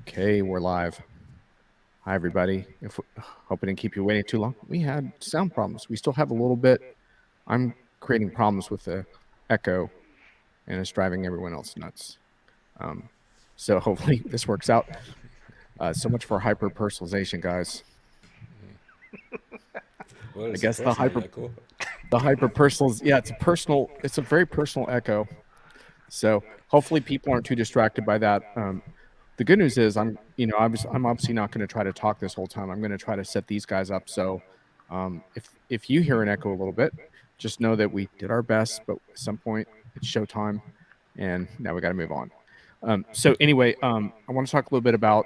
Okay, we're live. Hi, everybody. Hope I didn't keep you waiting too long. We had sound problems. We still have a little bit. I'm creating problems with the echo, and it's driving everyone else nuts. Um, so hopefully this works out. So much for hyper personalization, guys. Well, I it's a guess personal echo. the hyper personal. Yeah, it's a very personal echo. So hopefully people aren't too distracted by that. The good news is I'm obviously not going to try to talk this whole time. I'm going to try to set these guys up. So if you hear an echo a little bit, just know that we did our best, but at some point it's showtime, and now we got to move on. So anyway, I want to talk a little bit about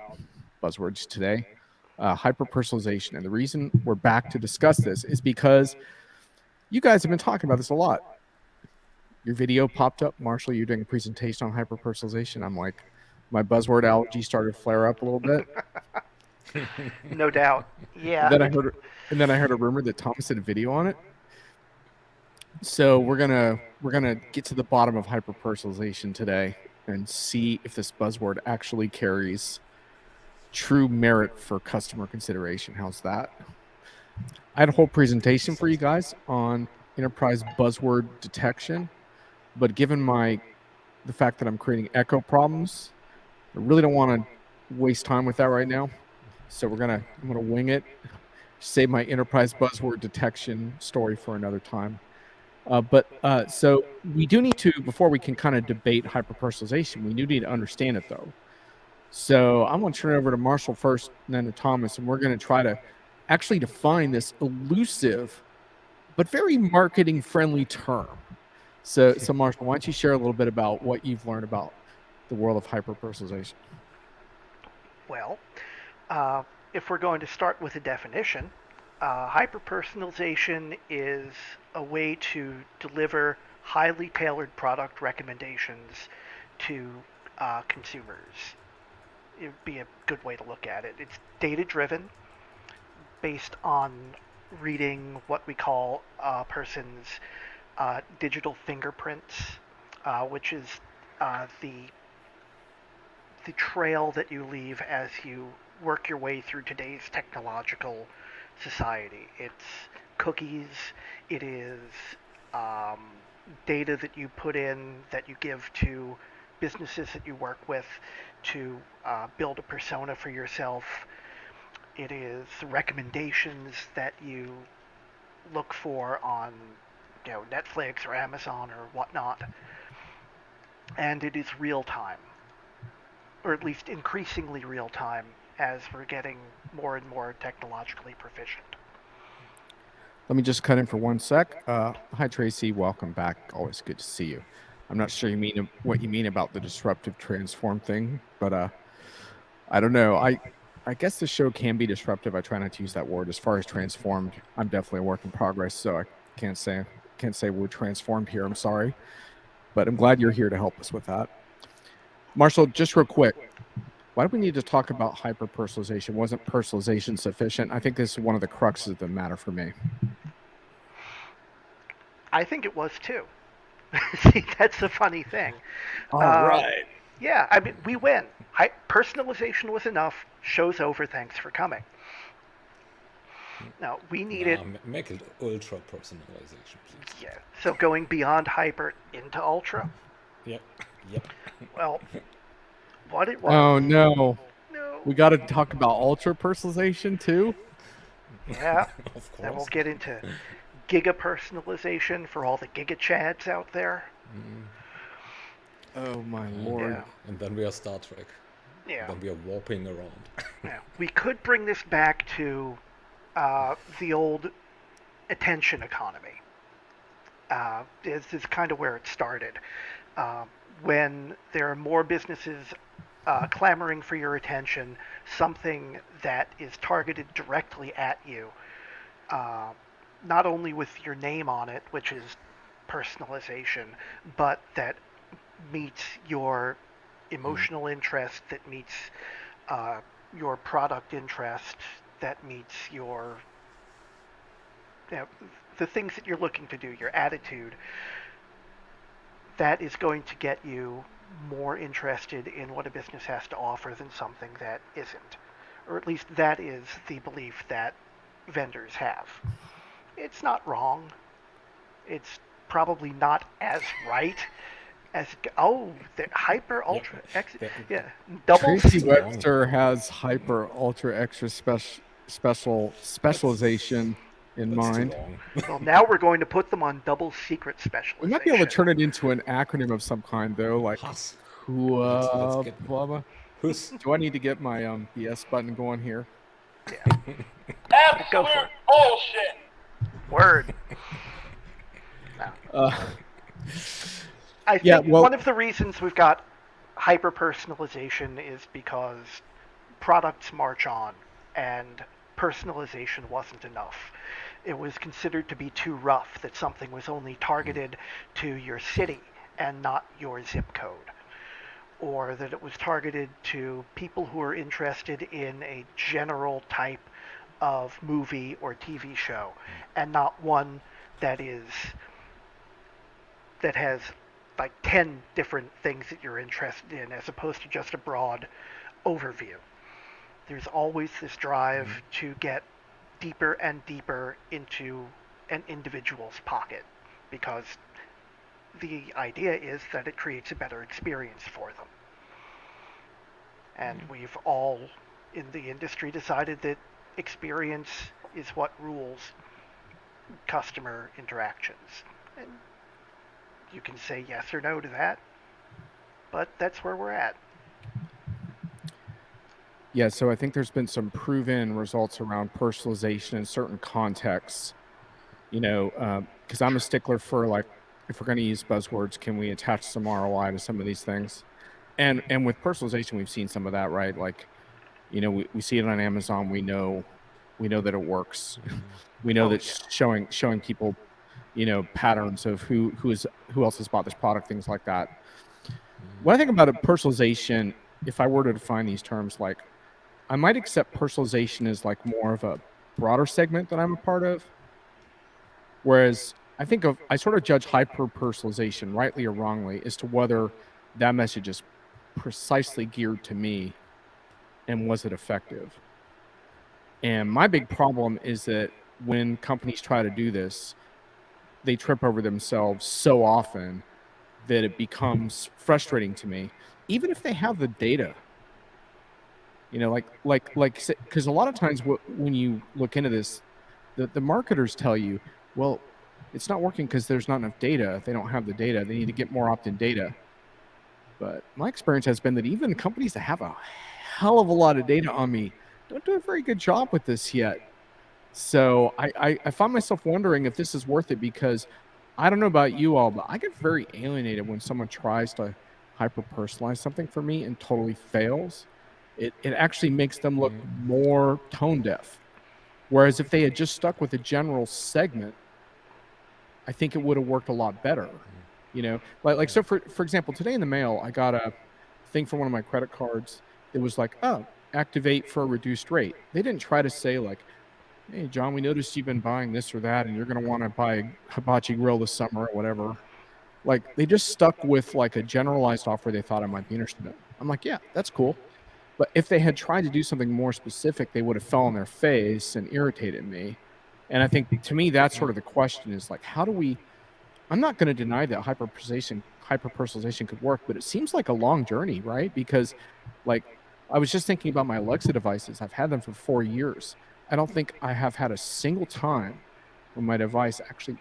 buzzwords today, hyper personalization, and the reason we're back to discuss this is because you guys have been talking about this a lot. Your video popped up, Marshall. You're doing a presentation on hyper personalization. I'm like, my buzzword allergy started to flare up a little bit. No doubt. And Yeah, then I heard and then I heard a rumor that Thomas did a video on it. So we're gonna get to the bottom of hyper personalization today and see if this buzzword actually carries true merit for customer consideration. How's that? I had a whole presentation for you Sounds good. guys on enterprise buzzword detection, but given the fact that I'm creating echo problems, I really don't want to waste time with that right now. So I'm gonna wing it. Save my enterprise buzzword detection story for another time. So we do need to, before we can kind of debate hyperpersonalization, we do need to understand it though. So I'm going to turn it over to Marshall first, and then to Thomas, and we're going to try to actually define this elusive but very marketing friendly term. So Marshall, why don't you share a little bit about what you've learned about the world of hyperpersonalization? well, uh, if we're going to start with a definition, hyperpersonalization is a way to deliver highly tailored product recommendations to consumers. It would be a good way to look at it. It's data driven, based on reading what we call a person's digital fingerprints, which is the trail that you leave as you work your way through today's technological society. It's cookies, it is um, data that you put in that you give to businesses that you work with to build a persona for yourself. It is recommendations that you look for on Netflix or Amazon or whatnot, and it is real time, or at least increasingly real time as we're getting more and more technologically proficient. Let me just cut in for one sec. Hi, Tracy. Welcome back. Always good to see you. I'm not sure what you mean about the disruptive transform thing, but I don't know. I guess the show can be disruptive. I try not to use that word. As far as transformed, I'm definitely a work in progress, so I can't say can't say we're transformed here. I'm sorry, but I'm glad you're here to help us with that. Marshall, just real quick, why do we need to talk about hyper personalization? Wasn't personalization sufficient? I think this is one of the cruxes of the matter for me. I think it was too. See, that's the funny thing. All Uh, right. yeah, I mean, we win. Personalization was enough. Show's over. Thanks for coming. Now we needed, Nah, make it ultra personalization, please. yeah. So going beyond hyper into ultra. Yep, yep. Well, what it was. Oh no. No. We got to talk about ultra personalization too. Yeah. Of Then we'll course. get into giga personalization for all the giga chads out there. Oh my And, lord. Yeah. and then we are Star Trek. Yeah. Then we are warping around. Yeah. We could bring this back to the old attention economy. This is kind of where it started. Uh, when there are more businesses clamoring for your attention, something that is targeted directly at you, uh, not only with your name on it, which is personalization, but that meets your Mm. emotional interest, that meets uh, your product interest, that meets your you know, the things that you're looking to do, your attitude, that is going to get you more interested in what a business has to offer than something that isn't. Or at least that is the belief that vendors have. It's not wrong. It's probably not as right as the hyper Yep. ultra x That, yeah double Tracy too long. Webster has hyper ultra extra specialization in that's too mind. long. well, now we're going to put them on double secret We might be able to specialization. turn it into an acronym of some kind, though, like Hus. Let's HUA, get blah, blah. Hus. Do I need to get my BS button going here? Yeah, go for Absolute it. bullshit. Word. No. Uh, I yeah, think well, one of the reasons we've got hyper personalization is because products march on and personalization wasn't enough. It was considered to be too rough, that something was only targeted to your city and not your zip code, or that it was targeted to people who are interested in a general type of movie or TV show and not one that is that has like 10 different things that you're interested in as opposed to just a broad overview. There's always this drive to get deeper and deeper into an individual's pocket because the idea is that it creates a better experience for them. And we've all in the industry decided that experience is what rules customer interactions. And you can say yes or no to that, but that's where we're at. yeah, so I think there's been some proven results around personalization in certain contexts, because I'm a stickler for, like, if we're going to use buzzwords, can we attach some ROI to some of these things? And with personalization, we've seen some of that, right? Like, we see it on Amazon. We know that it works. We know that showing people, patterns of who else has bought this product, things like that. When I think about it, personalization, if I were to define these terms, like, I might accept personalization as like more of a broader segment that I'm a part of. Whereas I sort of judge hyper personalization, rightly or wrongly, as to whether that message is precisely geared to me and was it effective. And my big problem is that when companies try to do this, they trip over themselves so often that it becomes frustrating to me, even if they have the data. Because a lot of times when you look into this, the marketers tell you, well, it's not working because there's not enough data. They don't have the data. They need to get more opt-in data. But my experience has been that even companies that have a hell of a lot of data on me don't do a very good job with this yet. So I find myself wondering if this is worth it, because I don't know about you all, but I get very alienated when someone tries to hyper personalize something for me and totally fails. It actually makes them look more tone deaf. Whereas if they had just stuck with a general segment, I think it would have worked a lot better. So for example, today in the mail, I got a thing for one of my credit cards. It was like, oh, activate for a reduced rate. They didn't try to say like, hey, John, we noticed you've been buying this or that, and you're going to want to buy a hibachi grill this summer or whatever. Like, they just stuck with like a generalized offer they thought I might be interested in. I'm like, yeah, that's cool. But if they had tried to do something more specific, they would have fell on their face and irritated me. And I think, to me, that's sort of the question, is like, how do we? I'm not going to deny that hyper personalization could work, but it seems like a long journey, right? Because, like, I was just thinking about my Alexa devices. I've had them for 4 years. I don't think I have had a single time when my device actually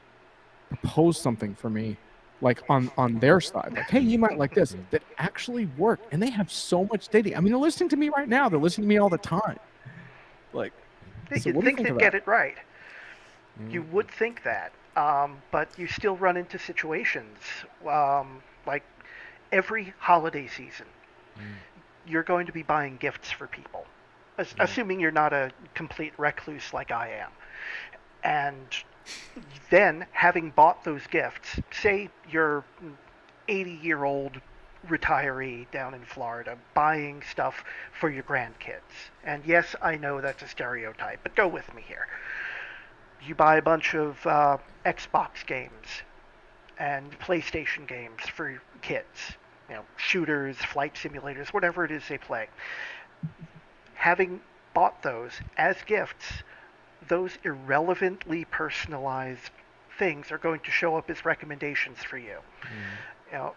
proposed something for me, like on their side, like, hey, you might like this, that actually worked. And they have so much data. I mean, they're listening to me right now. They're listening to me all the time. Like, so You'd what do you think think they'd of get that? it right. You would think that, but you still run into situations like every holiday season. You're going to be buying gifts for people, assuming you're not a complete recluse like I am. And then, having bought those gifts, say you're 80-year-old retiree down in Florida buying stuff for your grandkids. And yes, I know that's a stereotype, but go with me here. You buy a bunch of Xbox games and PlayStation games for kids. shooters, flight simulators, whatever it is they play. Having bought those as gifts, those irrelevantly personalized things are going to show up as recommendations for you.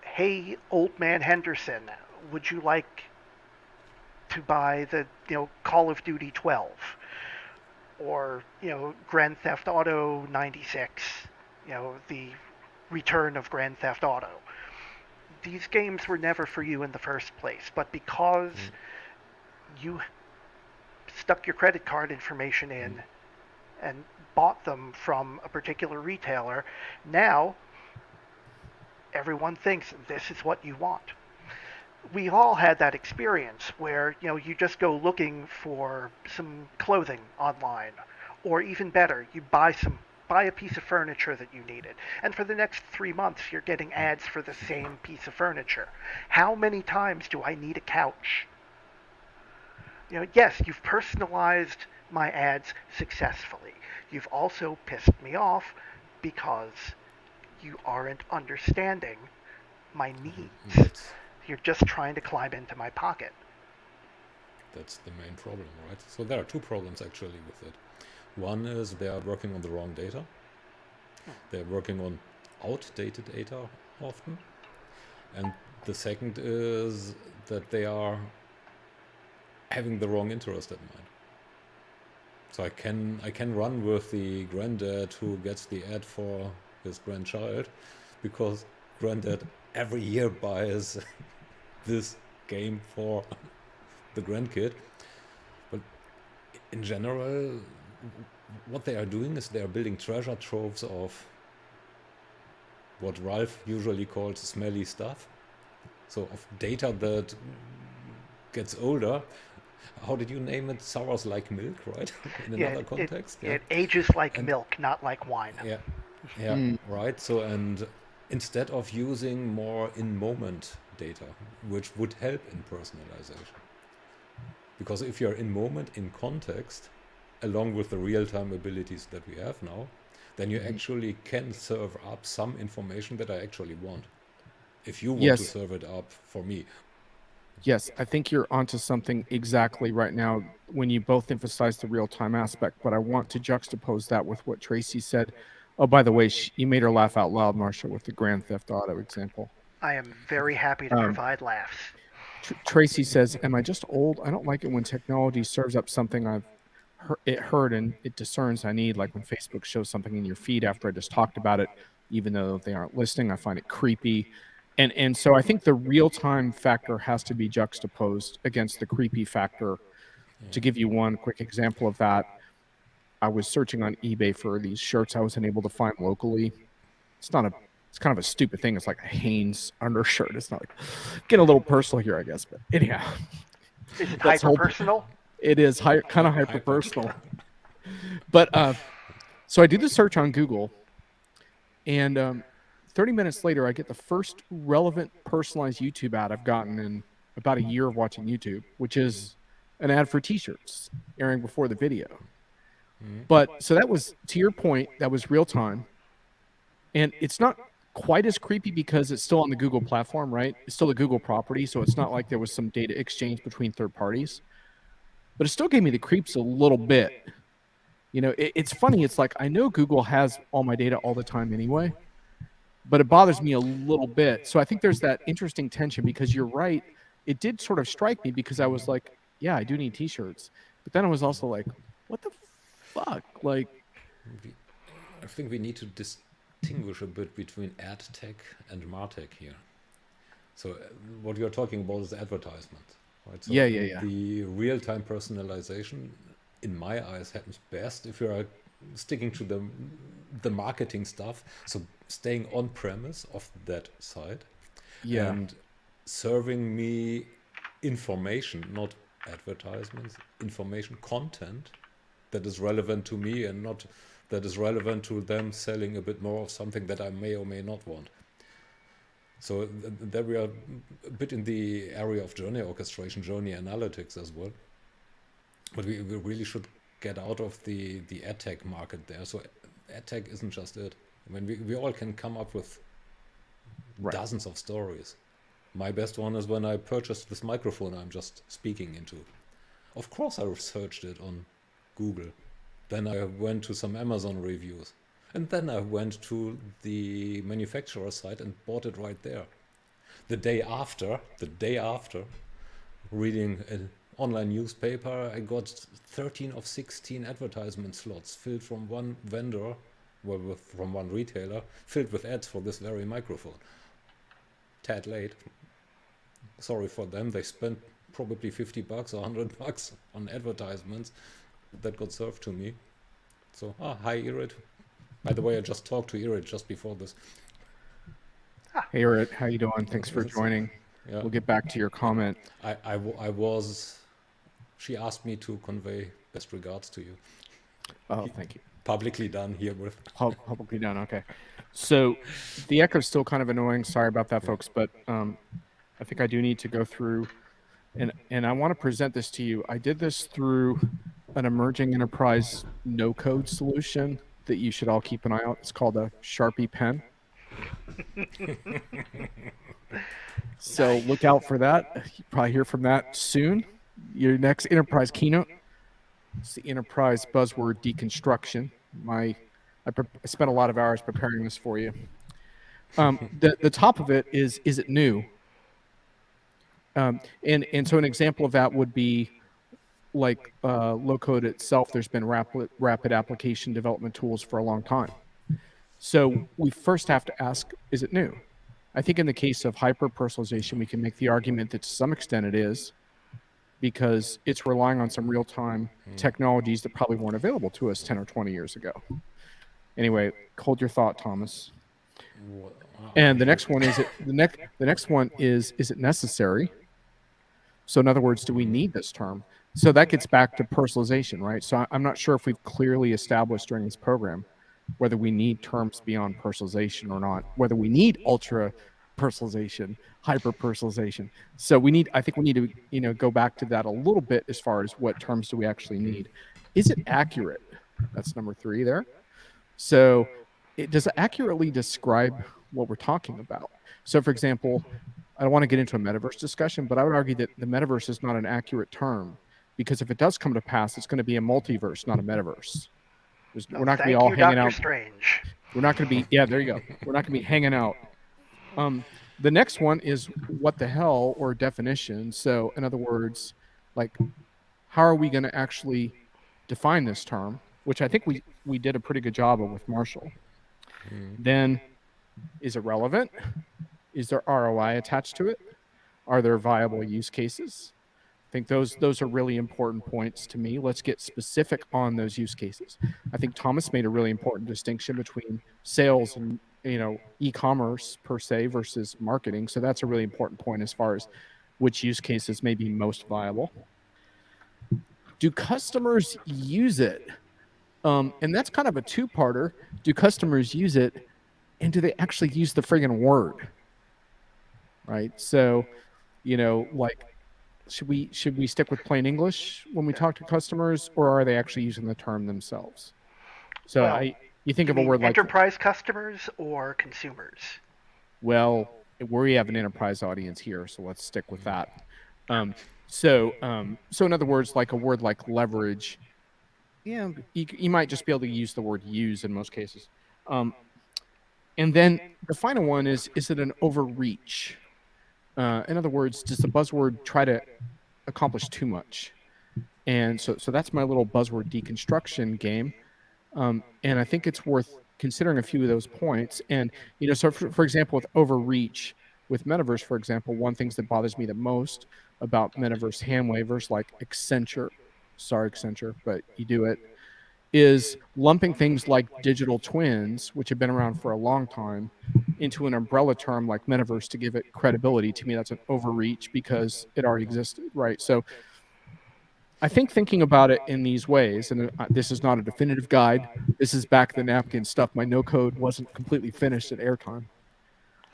Hey, old man Henderson, would you like to buy the Call of Duty 12 or Grand Theft Auto 96, the return of Grand Theft Auto. These games were never for you in the first place, but because you stuck your credit card information in and bought them from a particular retailer, now everyone thinks this is what you want. We all had that experience where you just go looking for some clothing online, or even better, you buy a piece of furniture that you needed, and for the next 3 months you're getting ads for the same piece of furniture. How many times do I need a couch? Yes, you've personalized my ads successfully. You've also pissed me off because you aren't understanding my needs. You're just trying to climb into my pocket. That's the main problem, right? So there are two problems actually with it. One is they are working on the wrong data. They're working on outdated data often. And the second is that they are having the wrong interest in mind. So I can run with the granddad who gets the ad for his grandchild, because granddad every year buys this game for the grandkid. But in general, what they are doing is they are building treasure troves of what Ralph usually calls smelly stuff. So of data that gets older. How did you name it? Sours like milk, right? In another context. It ages like milk, not like wine. Yeah, right. So, and instead of using more in-moment data, which would help in personalization. Because if you're in moment, in context, along with the real-time abilities that we have now, then you actually can serve up some information that I actually want. If you want to serve it up for me. Yes, I think you're onto something exactly right now when you both emphasize the real-time aspect, but I want to juxtapose that with what Tracy said. Oh, by the way, you made her laugh out loud, Marcia, with the Grand Theft Auto example. I am very happy to provide laughs. Tracy says, am I just old? I don't like it when technology serves up something I've heard and it discerns I need, like when Facebook shows something in your feed after I just talked about it, even though they aren't listening. I find it creepy. And so I think the real-time factor has to be juxtaposed against the creepy factor. To give you one quick example of that, I was searching on eBay for these shirts I wasn't able to find locally. It's kind of a stupid thing. It's like a Hanes undershirt. It's not like, getting a little personal here, I guess. But anyhow. Is it hyper-personal? It is kind of hyper-personal. But so I do the search on Google, and 30 minutes later, I get the first relevant personalized YouTube ad I've gotten in about a year of watching YouTube, which is an ad for T-shirts airing before the video. But so that was, to your point, that was real time. And it's not quite as creepy because it's still on the Google platform, right? It's still a Google property, so it's not like there was some data exchange between third parties. But it still gave me the creeps a little bit. It's funny. It's like I know Google has all my data all the time anyway, but it bothers me a little bit. So I think there's that interesting tension, because you're right. It did sort of strike me because I was like, yeah, I do need T-shirts. But then I was also like, what the fuck? Like, I think we need to distinguish a bit between ad tech and martech here. So what you're talking about is advertisement, right? So yeah. The real-time personalization, in my eyes, happens best if you're sticking to the marketing stuff. So staying on premise of that side, and serving me information, not advertisements, information, content that is relevant to me and not that is relevant to them selling a bit more of something that I may or may not want. So there we are a bit in the area of journey orchestration, journey analytics as well. But we really should get out of the ad tech market there. So ad tech isn't just it. I mean, we all can come up with dozens of stories. My best one is when I purchased this microphone I'm just speaking into. Of course I researched it on Google. Then I went to some Amazon reviews. And then I went to the manufacturer site and bought it right there. The day after, reading an online newspaper, I got 13 of 16 advertisement slots filled from one vendor, from one retailer, filled with ads for this very microphone. Tad late. Sorry for them, they spent probably $50 or $100 on advertisements that got served to me. So, hi Irid. By the way, I just talked to Irid just before this. Hey, Irit, how you doing? Thanks for joining. Yeah. We'll get back to your comment. She asked me to convey best regards to you. Oh, thank you. Publicly done herewith. Publicly done. Okay. So the echo's still kind of annoying. Sorry about that, folks. But I think I do need to go through, and I want to present this to you. I did this through an emerging enterprise no-code solution that you should all keep an eye out. It's called a Sharpie pen. So look out for that. You'll probably hear from that soon. Your next enterprise keynote. It's the enterprise buzzword deconstruction. I spent a lot of hours preparing this for you. The top of it is it new? And so an example of that would be like low code itself. There's been rapid application development tools for a long time. So we first have to ask, is it new? I think in the case of hyper-personalization, we can make the argument that to some extent it is, because it's relying on some real-time technologies that probably weren't available to us 10 or 20 years ago. Anyway, hold your thought, Thomas. And the next one is is it necessary? So in other words, do we need this term? So that gets back to personalization, right? So I'm not sure if we've clearly established during this program whether we need terms beyond personalization or not, whether we need ultra personalization, hyper personalization. So I think we need to, go back to that a little bit as far as what terms do we actually need. Is it accurate? That's number 3 there. So does it accurately describe what we're talking about? So for example, I don't want to get into a metaverse discussion, but I would argue that the metaverse is not an accurate term, because if it does come to pass, it's going to be a multiverse, not a metaverse. We're not going to be all hanging out. Strange. We're not going to be, there you go. We're not going to be hanging out. The next one is what the hell, or definition. So in other words, like, how are we going to actually define this term, which I think we did a pretty good job of with Marshall. Then, is it relevant? Is there ROI attached to it? Are there viable use cases? I think those are really important points to me. Let's get specific on those use cases. I think Thomas made a really important distinction between sales and e-commerce per se versus marketing. So that's a really important point as far as which use cases may be most viable. Do customers use it? And that's kind of a two-parter. Do customers use it, and do they actually use the friggin' word? Right? So, like, should we stick with plain English when we talk to customers, or are they actually using the term themselves? So you think of a word like enterprise customers or consumers? Well, we have an enterprise audience here, so let's stick with that. So in other words, like a word like leverage, you might just be able to use the word use in most cases. And then the final one is it an overreach? In other words, does the buzzword try to accomplish too much? And so that's my little buzzword deconstruction game. And I think it's worth considering a few of those points. And, so for example, with overreach, with metaverse, for example, one thing that bothers me the most about metaverse hand wavers like Accenture, sorry, Accenture, but you do it, is lumping things like digital twins, which have been around for a long time, into an umbrella term like metaverse to give it credibility. To me, that's an overreach because it already existed, right? So I think thinking about it in these ways, and this is not a definitive guide, this is back the napkin stuff. My no code wasn't completely finished at airtime.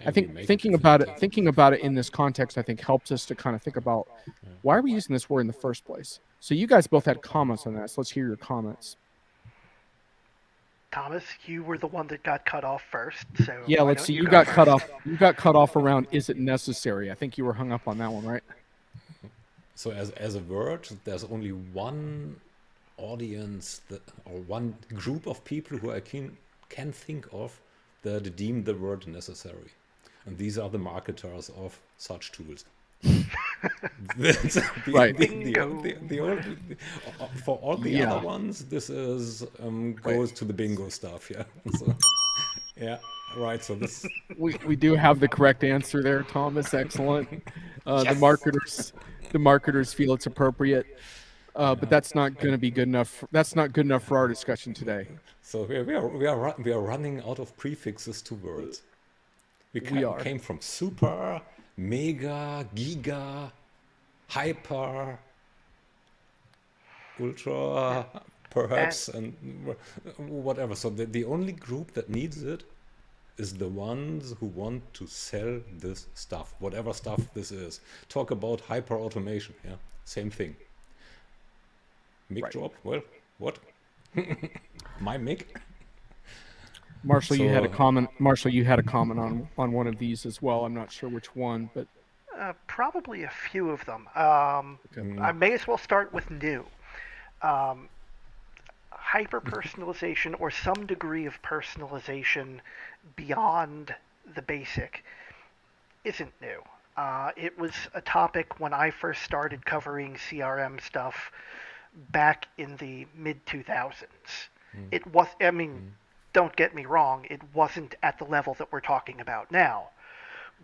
I think thinking about it in this context, I think helps us to kind of think about why are we using this word in the first place? So you guys both had comments on that, so let's hear your comments. Thomas, you were the one that got cut off first, so Yeah, why let's don't see. you You go got first? cut off. You got cut off around. Is it necessary? I think you were hung up on that one, right? So as a word, there's only one audience or one group of people who I can think of that deem the word necessary. And these are the marketers of such tools. That's Right. Bingo. For all the Yeah. other ones, this is Right. goes to the bingo stuff, yeah. So, yeah, right. So this, We do have the correct answer there, Thomas. Excellent. The marketers feel it's appropriate, but that's not going to be good enough. That's not good enough for our discussion today. so we are running out of prefixes to words. We are. Came from super, mega, giga, hyper, ultra, perhaps, and whatever. So the only group that needs it is the ones who want to sell this stuff, whatever stuff this is. Talk about hyper automation, yeah, same thing. Mic Right. drop, well, what? My mic? Marshall, you had a So- comment. Marshall, you had a comment on one of these as well. I'm not sure which one, but Probably a few of them. okay. I may as well start with new. Hyper-personalization or some degree of personalization beyond the basic isn't new. It was a topic when I first started covering CRM stuff back in the mid 2000s. It was, I mean, don't get me wrong, it wasn't at the level that we're talking about now,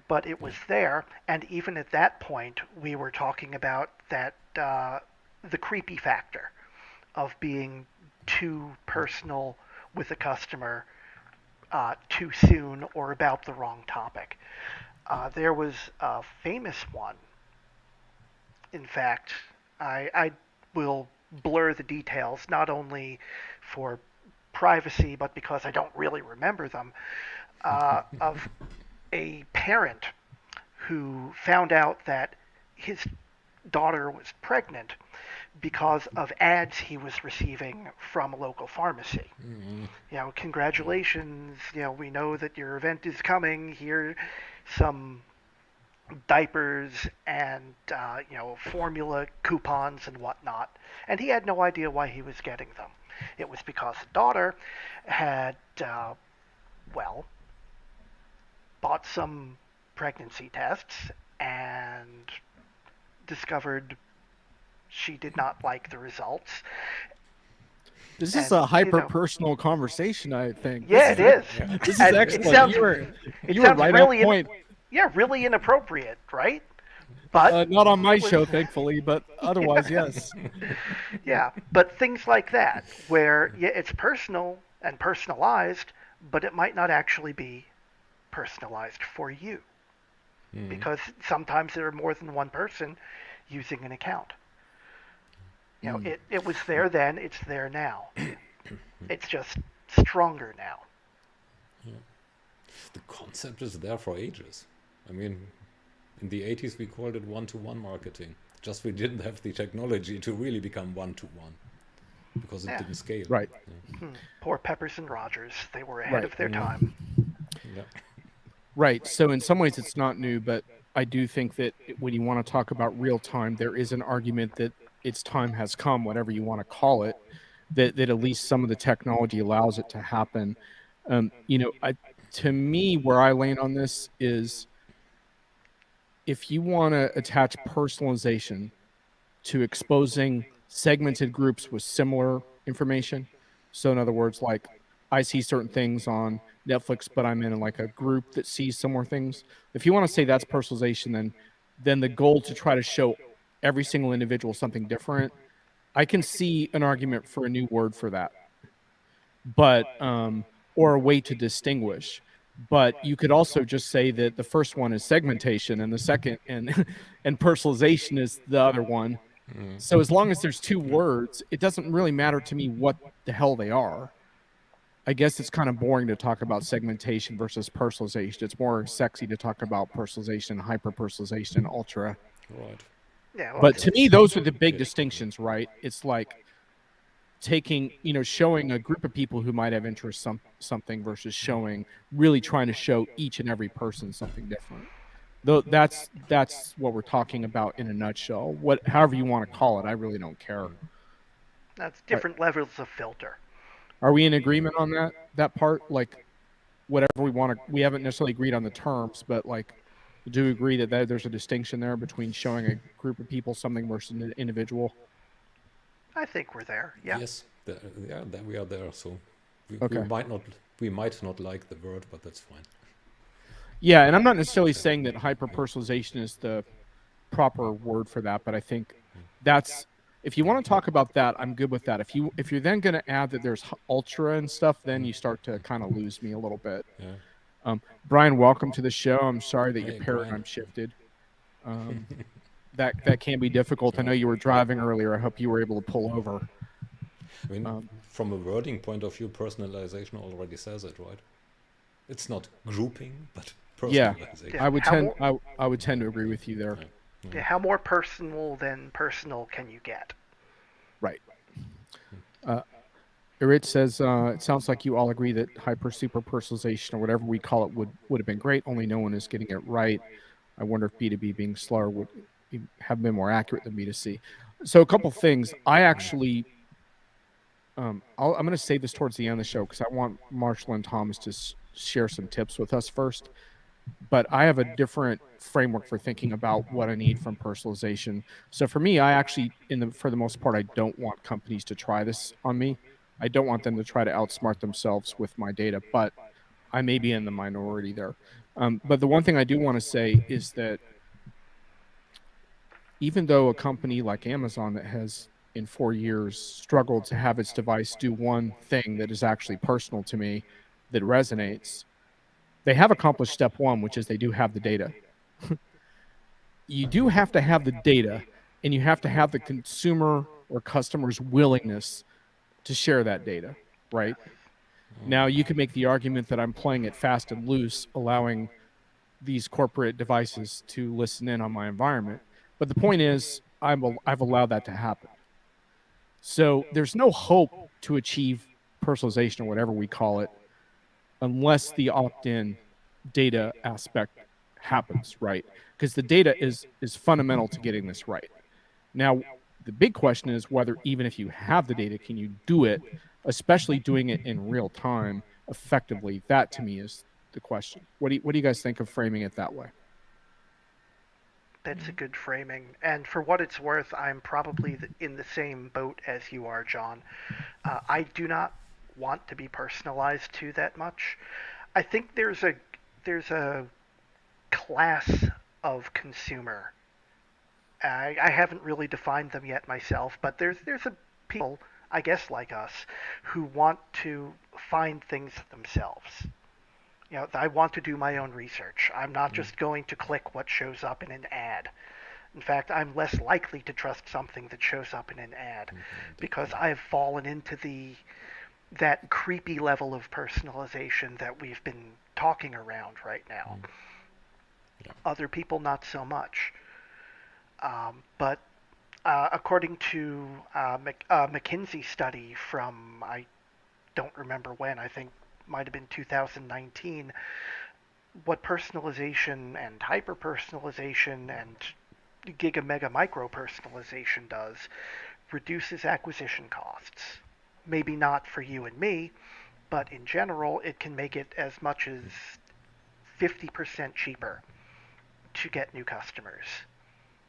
but it was there, and even at that point, we were talking about that the creepy factor of being too personal with a customer too soon or about the wrong topic. There was a famous one. In fact, I will blur the details, not only for privacy, but because I don't really remember them, of a parent who found out that his daughter was pregnant because of ads he was receiving from a local pharmacy. You know, congratulations, you know, we know that your event is coming. Here, some diapers and you know, formula coupons and whatnot. And he had no idea why he was getting them. It was because the daughter had, well, bought some pregnancy tests and discovered she did not like the results. This is And, a you hyper-personal conversation, I think. Yeah, it is. This is And excellent. It sounds, you were it right sounds on really point. yeah, really inappropriate, right? But Not on my it was- show, thankfully, but otherwise, yes. Yeah, but things like that, where yeah, it's personal and personalized, but it might not actually be personalized for you, because sometimes there are more than one person using an account. You know, it was there then, it's there now. It's just stronger now. The concept is there for ages. I mean, in the 80s we called it one-to-one marketing. Just we didn't have the technology to really become one-to-one because it Yeah. didn't scale. Right. Poor Peppers and Rogers, they were ahead Right. of their time. Yeah. Right. So in some ways, it's not new, but I do think that when you want to talk about real time, there is an argument that its time has come, whatever you want to call it, that at least some of the technology allows it to happen. You know, to me, where I land on this is if you want to attach personalization to exposing segmented groups with similar information. So in other words, like I see certain things on Netflix, but I'm in like a group that sees similar things. If you want to say that's personalization, then the goal to try to show every single individual something different, I can see an argument for a new word for that, but or a way to distinguish. But you could also just say that the first one is segmentation, and the second and personalization is the other one. So as long as there's two words, it doesn't really matter to me what the hell they are. I guess it's kind of boring to talk about segmentation versus personalization. It's more sexy to talk about personalization, hyper-personalization, ultra. Right. Yeah, well, But to me, those are the big distinctions, right? It's like taking, showing a group of people who might have interest something versus really trying to show each and every person something different. Though that's what we're talking about in a nutshell. However you want to call it, I really don't care. That's different levels of filter. Are we in agreement on that part? Like, whatever we want to, we haven't necessarily agreed on the terms, but like, do you agree that there's a distinction there between showing a group of people something versus an individual? I think we're there. Yeah. Yes, that we are there. So Okay. we might not like the word, but that's fine. Yeah, and I'm not necessarily saying that hyper-personalization is the proper word for that, but I think that's, if you want to talk about that, I'm good with that. If you're then going to add that there's ultra and stuff, then you start to kind of lose me a little bit. Yeah. Brian, welcome to the show. I'm sorry that your Hey, paradigm Brian. shifted. That can be difficult. I know you were driving earlier. I hope you were able to pull over. I mean, from a wording point of view, personalization already says it, right? It's not grouping, but Yeah, personalization. Yeah. I would tend to agree with you there. Yeah, how more personal than personal can you get? Right. Irit says, it sounds like you all agree that super personalization or whatever we call it would have been great, only no one is getting it right. I wonder if B2B being slower would have been more accurate than B2C. So a couple things. I actually, I'm going to save this towards the end of the show because I want Marshall and Thomas to share some tips with us first. But I have a different framework for thinking about what I need from personalization. So for me, I actually, for the most part, I don't want companies to try this on me. I don't want them to try to outsmart themselves with my data, but I may be in the minority there. But the one thing I do want to say is that even though a company like Amazon that has in 4 years struggled to have its device do one thing that is actually personal to me, that resonates, they have accomplished step one, which is they do have the data. You do have to have the data, and you have to have the consumer or customer's willingness to share that data, right? Now, you can make the argument that I'm playing it fast and loose, allowing these corporate devices to listen in on my environment. But the point is, I've allowed that to happen. So there's no hope to achieve personalization or whatever we call it unless the opt-in data aspect happens, right? Because the data is fundamental to getting this right. Now, the big question is whether even if you have the data, can you do it, especially doing it in real time effectively? That to me is the question. What do you guys think of framing it that way? That's a good framing. And for what it's worth, I'm probably in the same boat as you are, John. I do not want to be personalized to that much. I think there's a class of consumer. I haven't really defined them yet myself, but there's a people, I guess, like us, who want to find things themselves. I want to do my own research. I'm not just going to click what shows up in an ad. In fact, I'm less likely to trust something that shows up in an ad because I've fallen into that creepy level of personalization that we've been talking around right now. Yeah. Other people, not so much. But according to a McKinsey study from, I don't remember when, I think might have been 2019, what personalization and hyper-personalization and giga mega micro personalization does reduces acquisition costs. Maybe not for you and me, but in general, it can make it as much as 50% cheaper to get new customers.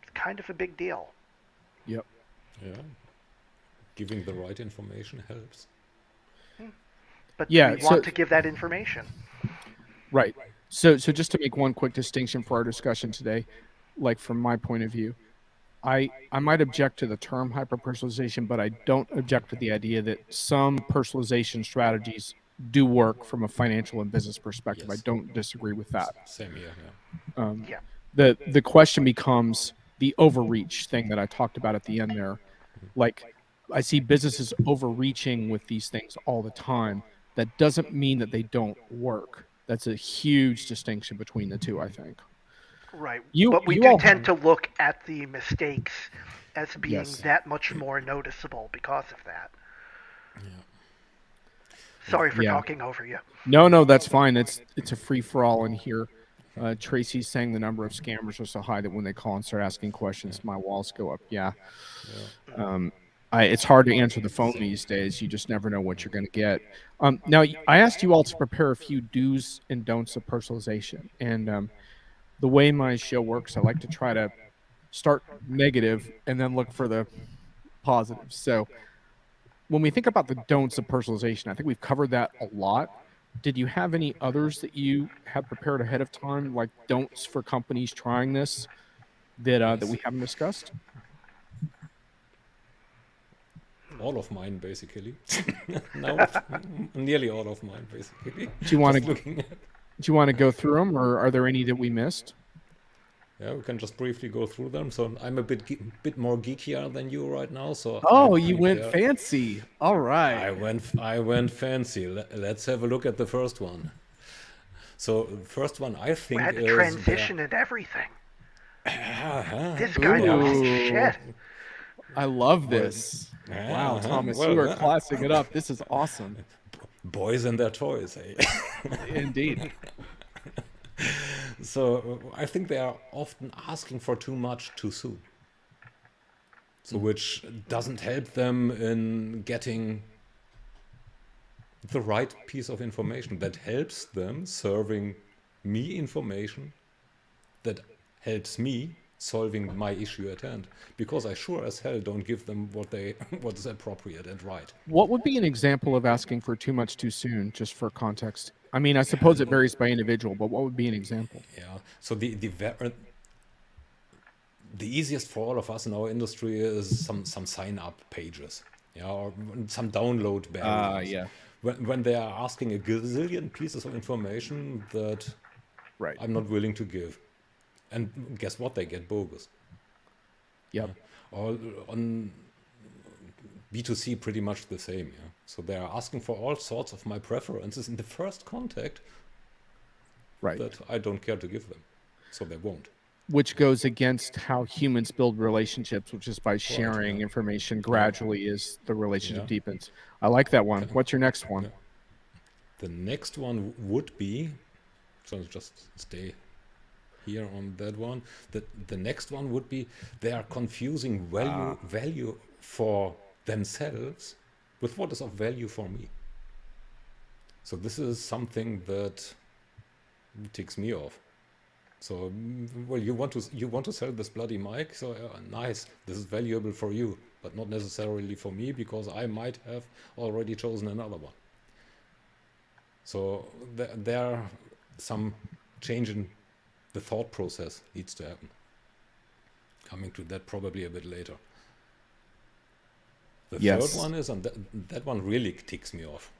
It's kind of a big deal. Yep. Yeah. Giving the right information helps. But Yeah, do we want to give that information? Right. So just to make one quick distinction for our discussion today, like from my point of view, I might object to the term hyper-personalization, but I don't object to the idea that some personalization strategies do work from a financial and business perspective. Yes. I don't disagree with that. Same here, yeah. Yeah. The question becomes the overreach thing that I talked about at the end there. Like, I see businesses overreaching with these things all the time. That doesn't mean that they don't work. That's a huge distinction between the two, I think. Right. You- But we you do all tend have- to look at the mistakes as being Yes. that much more noticeable because of that. Sorry for Yeah. talking over you. No, that's fine. It's a free for all in here. Tracy's saying the number of scammers are so high that when they call and start asking questions, my walls go up. Yeah. It's hard to answer the phone these days. You just never know what you're going to get. Now, I asked you all to prepare a few do's and don'ts of personalization. And the way my show works, I like to try to start negative and then look for the positives. So when we think about the don'ts of personalization, I think we've covered that a lot. Did you have any others that you had prepared ahead of time, like don'ts for companies trying this that we haven't discussed? All of mine, basically. No, nearly all of mine, basically. Do you want Just to looking at. do you want to go through them, or are there any that we missed? Yeah, we can just briefly go through them. So I'm a bit more geekier than you right now. So Oh, I you went prepared- fancy. All right. I went fancy. Let's have a look at the first one. So the first one I We think had to is transition and everything. Uh-huh. This guy knows his Ooh. shit. I love this. Wow, Uh-huh. Thomas, Well, you are classing it up. This is awesome. boys and their toys. Eh? Indeed. So I think they are often asking for too much too soon. So which doesn't help them in getting the right piece of information that helps them serving me information that helps me solving my issue at hand, because I sure as hell don't give them what is appropriate and right. What would be an example of asking for too much too soon, just for context? I mean, I suppose it varies by individual, but what would be an example? Yeah. So the easiest for all of us in our industry is some sign up pages, yeah, or some download barriers. Yeah. When they are asking a gazillion pieces of information that Right. I'm not willing to give, and guess what? They get bogus. Yep. Or on B2C, pretty much the same. Yeah. So they are asking for all sorts of my preferences in the first contact Right. that I don't care to give them, so they won't. Which goes against how humans build relationships, which is by sharing yeah. information gradually as the relationship Yeah. deepens. I like that one. What's your next one? Yeah. The next one would be, so just stay here on that one. The next one would be they are confusing value for themselves with what is of value for me. So this is something that ticks me off. So, well, you want to sell this bloody mic, so nice. This is valuable for you, but not necessarily for me, because I might have already chosen another one. So there are some change in the thought process needs to happen. Coming to that probably a bit later. The Yes. third one is, and that one really ticks me off.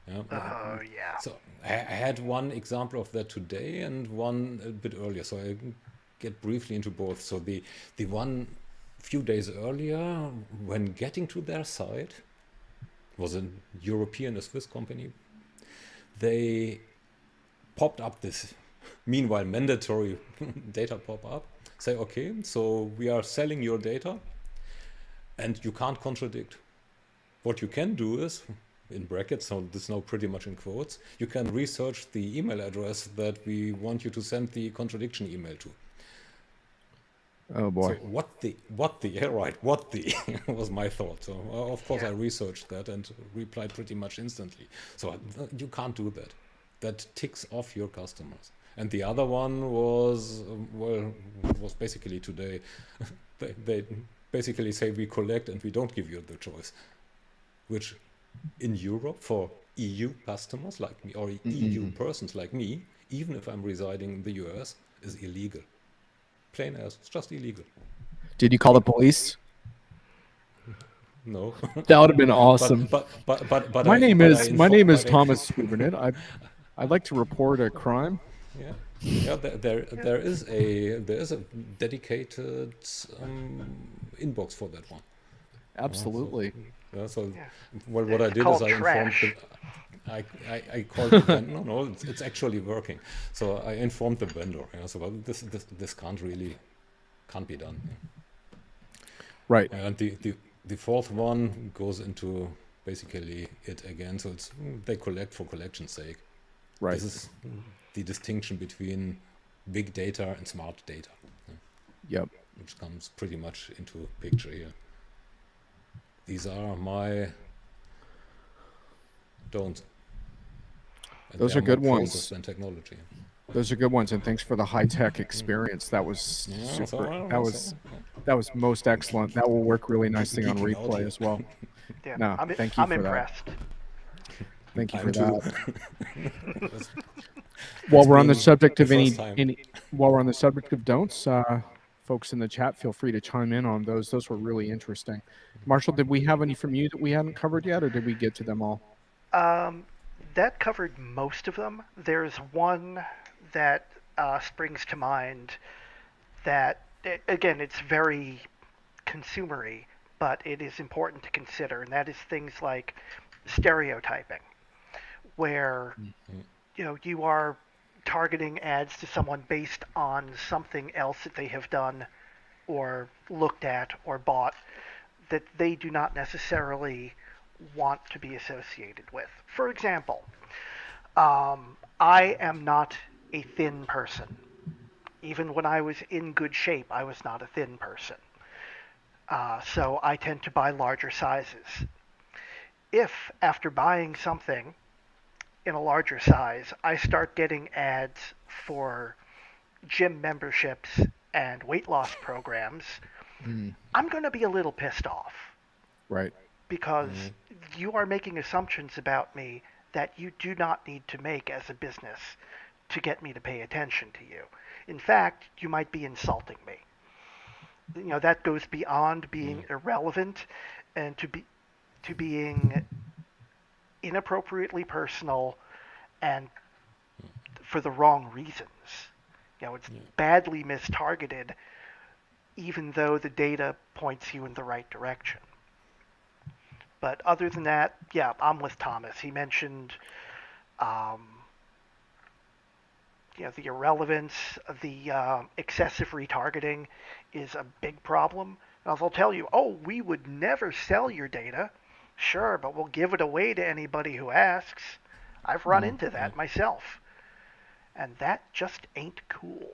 Yeah. Oh, yeah. So I had one example of that today and one a bit earlier. So I get briefly into both. So the one few days earlier, when getting to their site, was a European, a Swiss company. They popped up this, meanwhile, mandatory data pop-up. Say, okay, so we are selling your data and you can't contradict. What you can do is, in brackets, so this is now pretty much in quotes, you can research the email address that we want you to send the contradiction email to. Oh So boy. what the, yeah, right, what the, was my thought. So of course I researched that and replied pretty much instantly. So you can't do that. That ticks off your customers. And the other one was, was basically today, they basically say we collect and we don't give you the choice, which in Europe for EU customers like me, or EU persons like me, even if I'm residing in the US, is illegal. Plain as, it's just illegal. Did you call the police? No. That would have been awesome. But My name is but I- Thomas Wieberneit. I'd like to report a crime. Yeah, yeah. There is a dedicated inbox for that one. Absolutely. Yeah, so, Yeah. well, what I It's did is called I informed trash. I called the vendor. No, it's actually working. So I informed the vendor. Yeah, so well, this can't be done. Right. And the fourth one goes into basically it again. So it's they collect for collection's sake. Right. This is the distinction between big data and smart data, Yep. which comes pretty much into picture here. These are my don'ts. And Those they are good more ones. process than technology. Those are good ones, and thanks for the high-tech experience. That was Yeah, super. That was most excellent. That will work really nicely on Geeking out replay here. as well. Yeah, No, thank you I'm for that. impressed. Thank you I'm for too. that. While we're on the been subject the of first time. while we're on the subject of don'ts, folks in the chat, feel free to chime in on those. Those were really interesting. Marshall, did we have any from you that we hadn't covered yet, or did we get to them all? That covered most of them. There's one that springs to mind that, again, it's very consumery, but it is important to consider, and that is things like stereotyping, where you are targeting ads to someone based on something else that they have done or looked at or bought that they do not necessarily want to be associated with. For example, I am not a thin person. Even when I was in good shape, I was not a thin person. So I tend to buy larger sizes. If, after buying something in a larger size, I start getting ads for gym memberships and weight loss programs, I'm going to be a little pissed off. Right. Because you are making assumptions about me that you do not need to make as a business to get me to pay attention to you. In fact, you might be insulting me. That goes beyond being irrelevant and to being inappropriately personal and for the wrong reasons. It's badly mistargeted, even though the data points you in the right direction. But other than that, yeah, I'm with Thomas. He mentioned, the irrelevance, the excessive retargeting is a big problem. And they'll tell you, oh, we would never sell your data. Sure, but we'll give it away to anybody who asks. I've run into that myself. And that just ain't cool.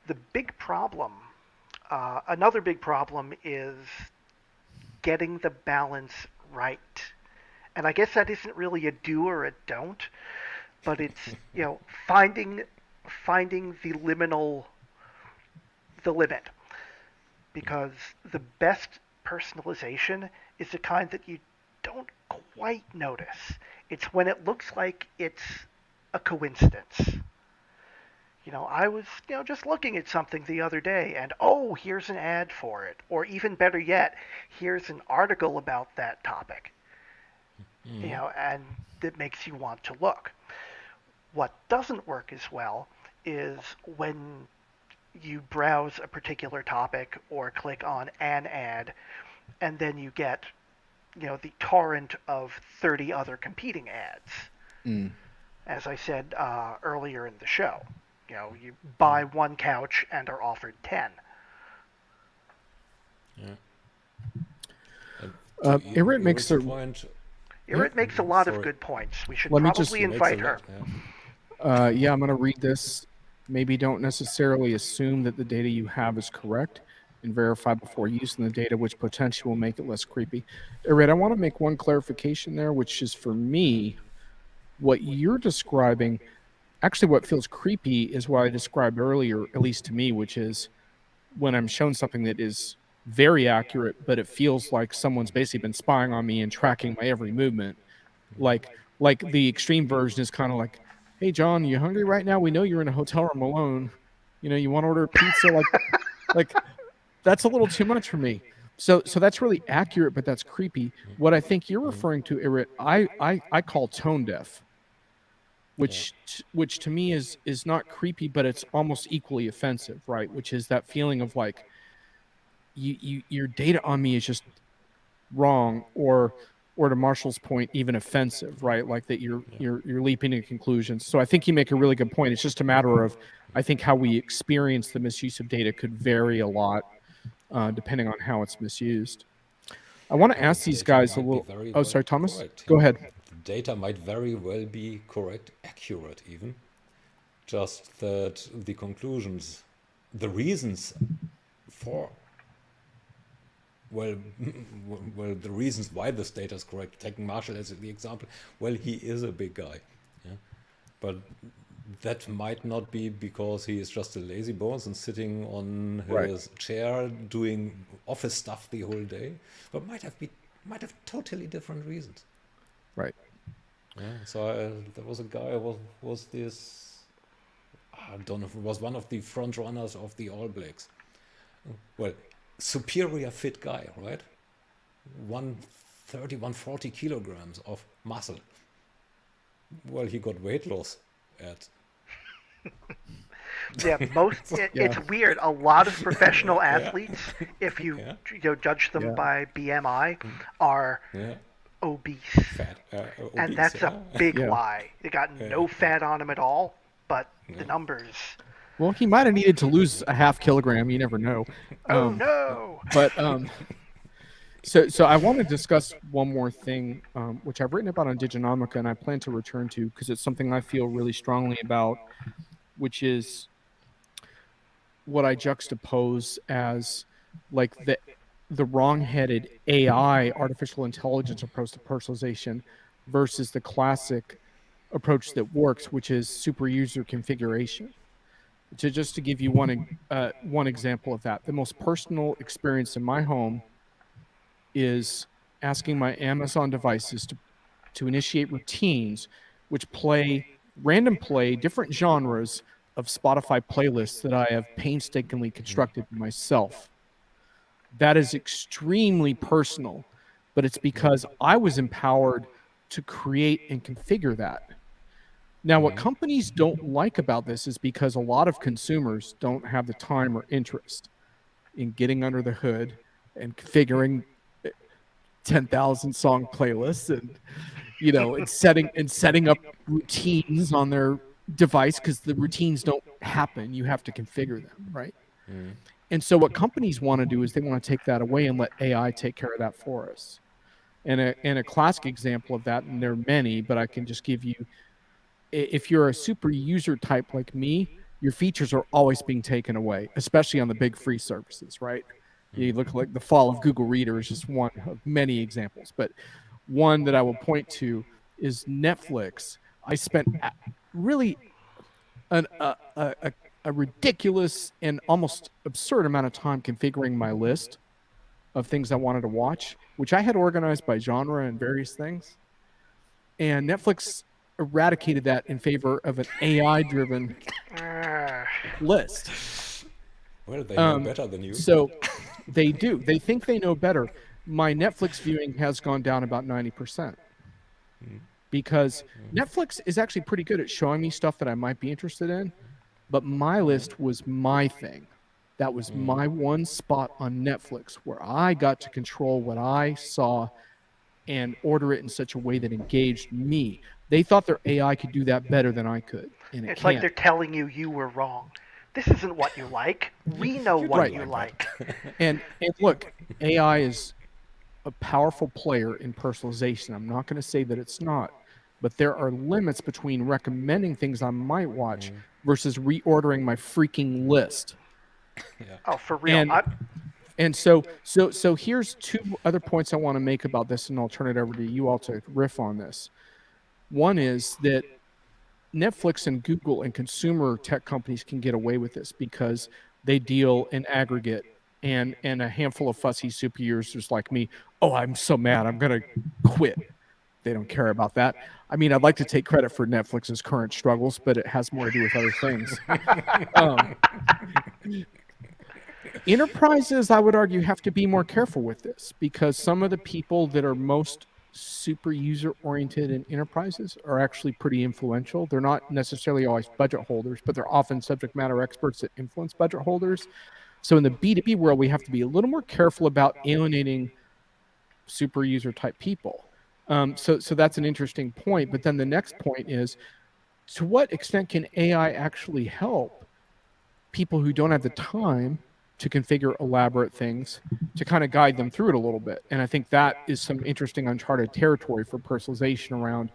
The big problem, another big problem is getting the balance right. And I guess that isn't really a do or a don't, but it's, finding the limit. Because the best personalization is the kind that you don't quite notice. It's when it looks like it's a coincidence. I was, just looking at something the other day and, oh, here's an ad for it. Or even better yet, here's an article about that topic. And that makes you want to look. What doesn't work as well is when you browse a particular topic or click on an ad and then you get, the torrent of 30 other competing ads. As I said earlier in the show. You buy one couch and are offered 10. Irit makes a point. Irit makes a lot of good points. We should probably invite her. Yeah, I'm going to read this. Maybe don't necessarily assume that the data you have is correct and verify before using the data, which potentially will make it less creepy. Irit, I want to make one clarification there, which is for me, what you're describing. Actually, what feels creepy is what I described earlier, at least to me, which is when I'm shown something that is very accurate, but it feels like someone's basically been spying on me and tracking my every movement. Like the extreme version is kind of like, hey, John, you hungry right now? We know you're in a hotel room alone. You want to order pizza? Like that's a little too much for me. So that's really accurate, but that's creepy. What I think you're referring to, Irit, I call tone deaf. Which to me is not creepy, but it's almost equally offensive, right? Which is that feeling of like your data on me is just wrong, or to Marshall's point, even offensive, right? Like that you're leaping to conclusions. So I think you make a really good point. It's just a matter of, I think, how we experience the misuse of data could vary a lot depending on how it's misused. I want to The ask these data guys a might be little. very Oh, well sorry, Thomas. correct. Go ahead. The data might very well be correct, accurate even. Just that the conclusions, the reasons for, well, well, the reasons why this data is correct. Taking Marshall as the example, well, he is a big guy, yeah, but that might not be because he is just a lazy bones and sitting on Right. his chair doing office stuff the whole day, but might have totally different reasons. Right. Yeah. So there was a guy was this, I don't know if it was one of the front runners of the All Blacks. Well, superior fit guy, right? 130, 140 kilograms of muscle. Well, he got weight loss at Yeah, Yeah. it's weird. A lot of professional yeah, athletes, if you yeah, judge them Yeah. by BMI, are yeah, obese, fat, and obese, that's a yeah, big Yeah. lie. They got yeah, no fat on them at all, but the yeah, numbers. Well, he might have needed to lose a half kilogram. You never know. Oh Um, no! but so I want to discuss one more thing, which I've written about on Diginomica, and I plan to return to because it's something I feel really strongly about, which is what I juxtapose as like the wrong-headed AI, artificial intelligence approach to personalization versus the classic approach that works, which is super user configuration. Just to give you one example of that, the most personal experience in my home is asking my Amazon devices to initiate routines which play different genres of Spotify playlists that I have painstakingly constructed myself. That is extremely personal, but it's because I was empowered to create and configure that. Now, what companies don't like about this is because a lot of consumers don't have the time or interest in getting under the hood and configuring 10,000 song playlists and setting up routines on their device because the routines don't happen. You have to configure them, right? And so what companies want to do is they want to take that away and let AI take care of that for us. And a classic example of that, and there are many, but I can just give you, if you're a super user type like me, your features are always being taken away, especially on the big free services, right? You look like the fall of Google Reader is just one of many examples, but one that I will point to is Netflix. I spent really a ridiculous and almost absurd amount of time configuring my list of things I wanted to watch, which I had organized by genre and various things. And Netflix eradicated that in favor of an AI-driven list. well, they know better than you. So they do. They think they know better. My Netflix viewing has gone down about 90% because Netflix is actually pretty good at showing me stuff that I might be interested in, but my list was my thing. That was my one spot on Netflix where I got to control what I saw and order it in such a way that engaged me. They thought their AI could do that better than I could, and it It's like can't. they're telling you you were wrong. This isn't what you like. We know what Right. you like. And look, AI is a powerful player in personalization. I'm not going to say that it's not, but there are limits between recommending things I might watch versus reordering my freaking list. Oh, for real. And so here's two other points I want to make about this, and I'll turn it over to you all to riff on this. One is that Netflix and Google and consumer tech companies can get away with this because they deal in aggregate, and a handful of fussy super users like me, oh, I'm so mad, I'm going to quit. They don't care about that. I mean, I'd like to take credit for Netflix's current struggles, but it has more to do with other things. Enterprises, I would argue, have to be more careful with this because some of the people that are most super user oriented in enterprises are actually pretty influential. They're not necessarily always budget holders, but they're often subject matter experts that influence budget holders. So in the B2B world, we have to be a little more careful about alienating super user type people. So that's an interesting point. But then the next point is, to what extent can AI actually help people who don't have the time to configure elaborate things to kind of guide them through it a little bit. And I think that is some interesting uncharted territory for personalization around,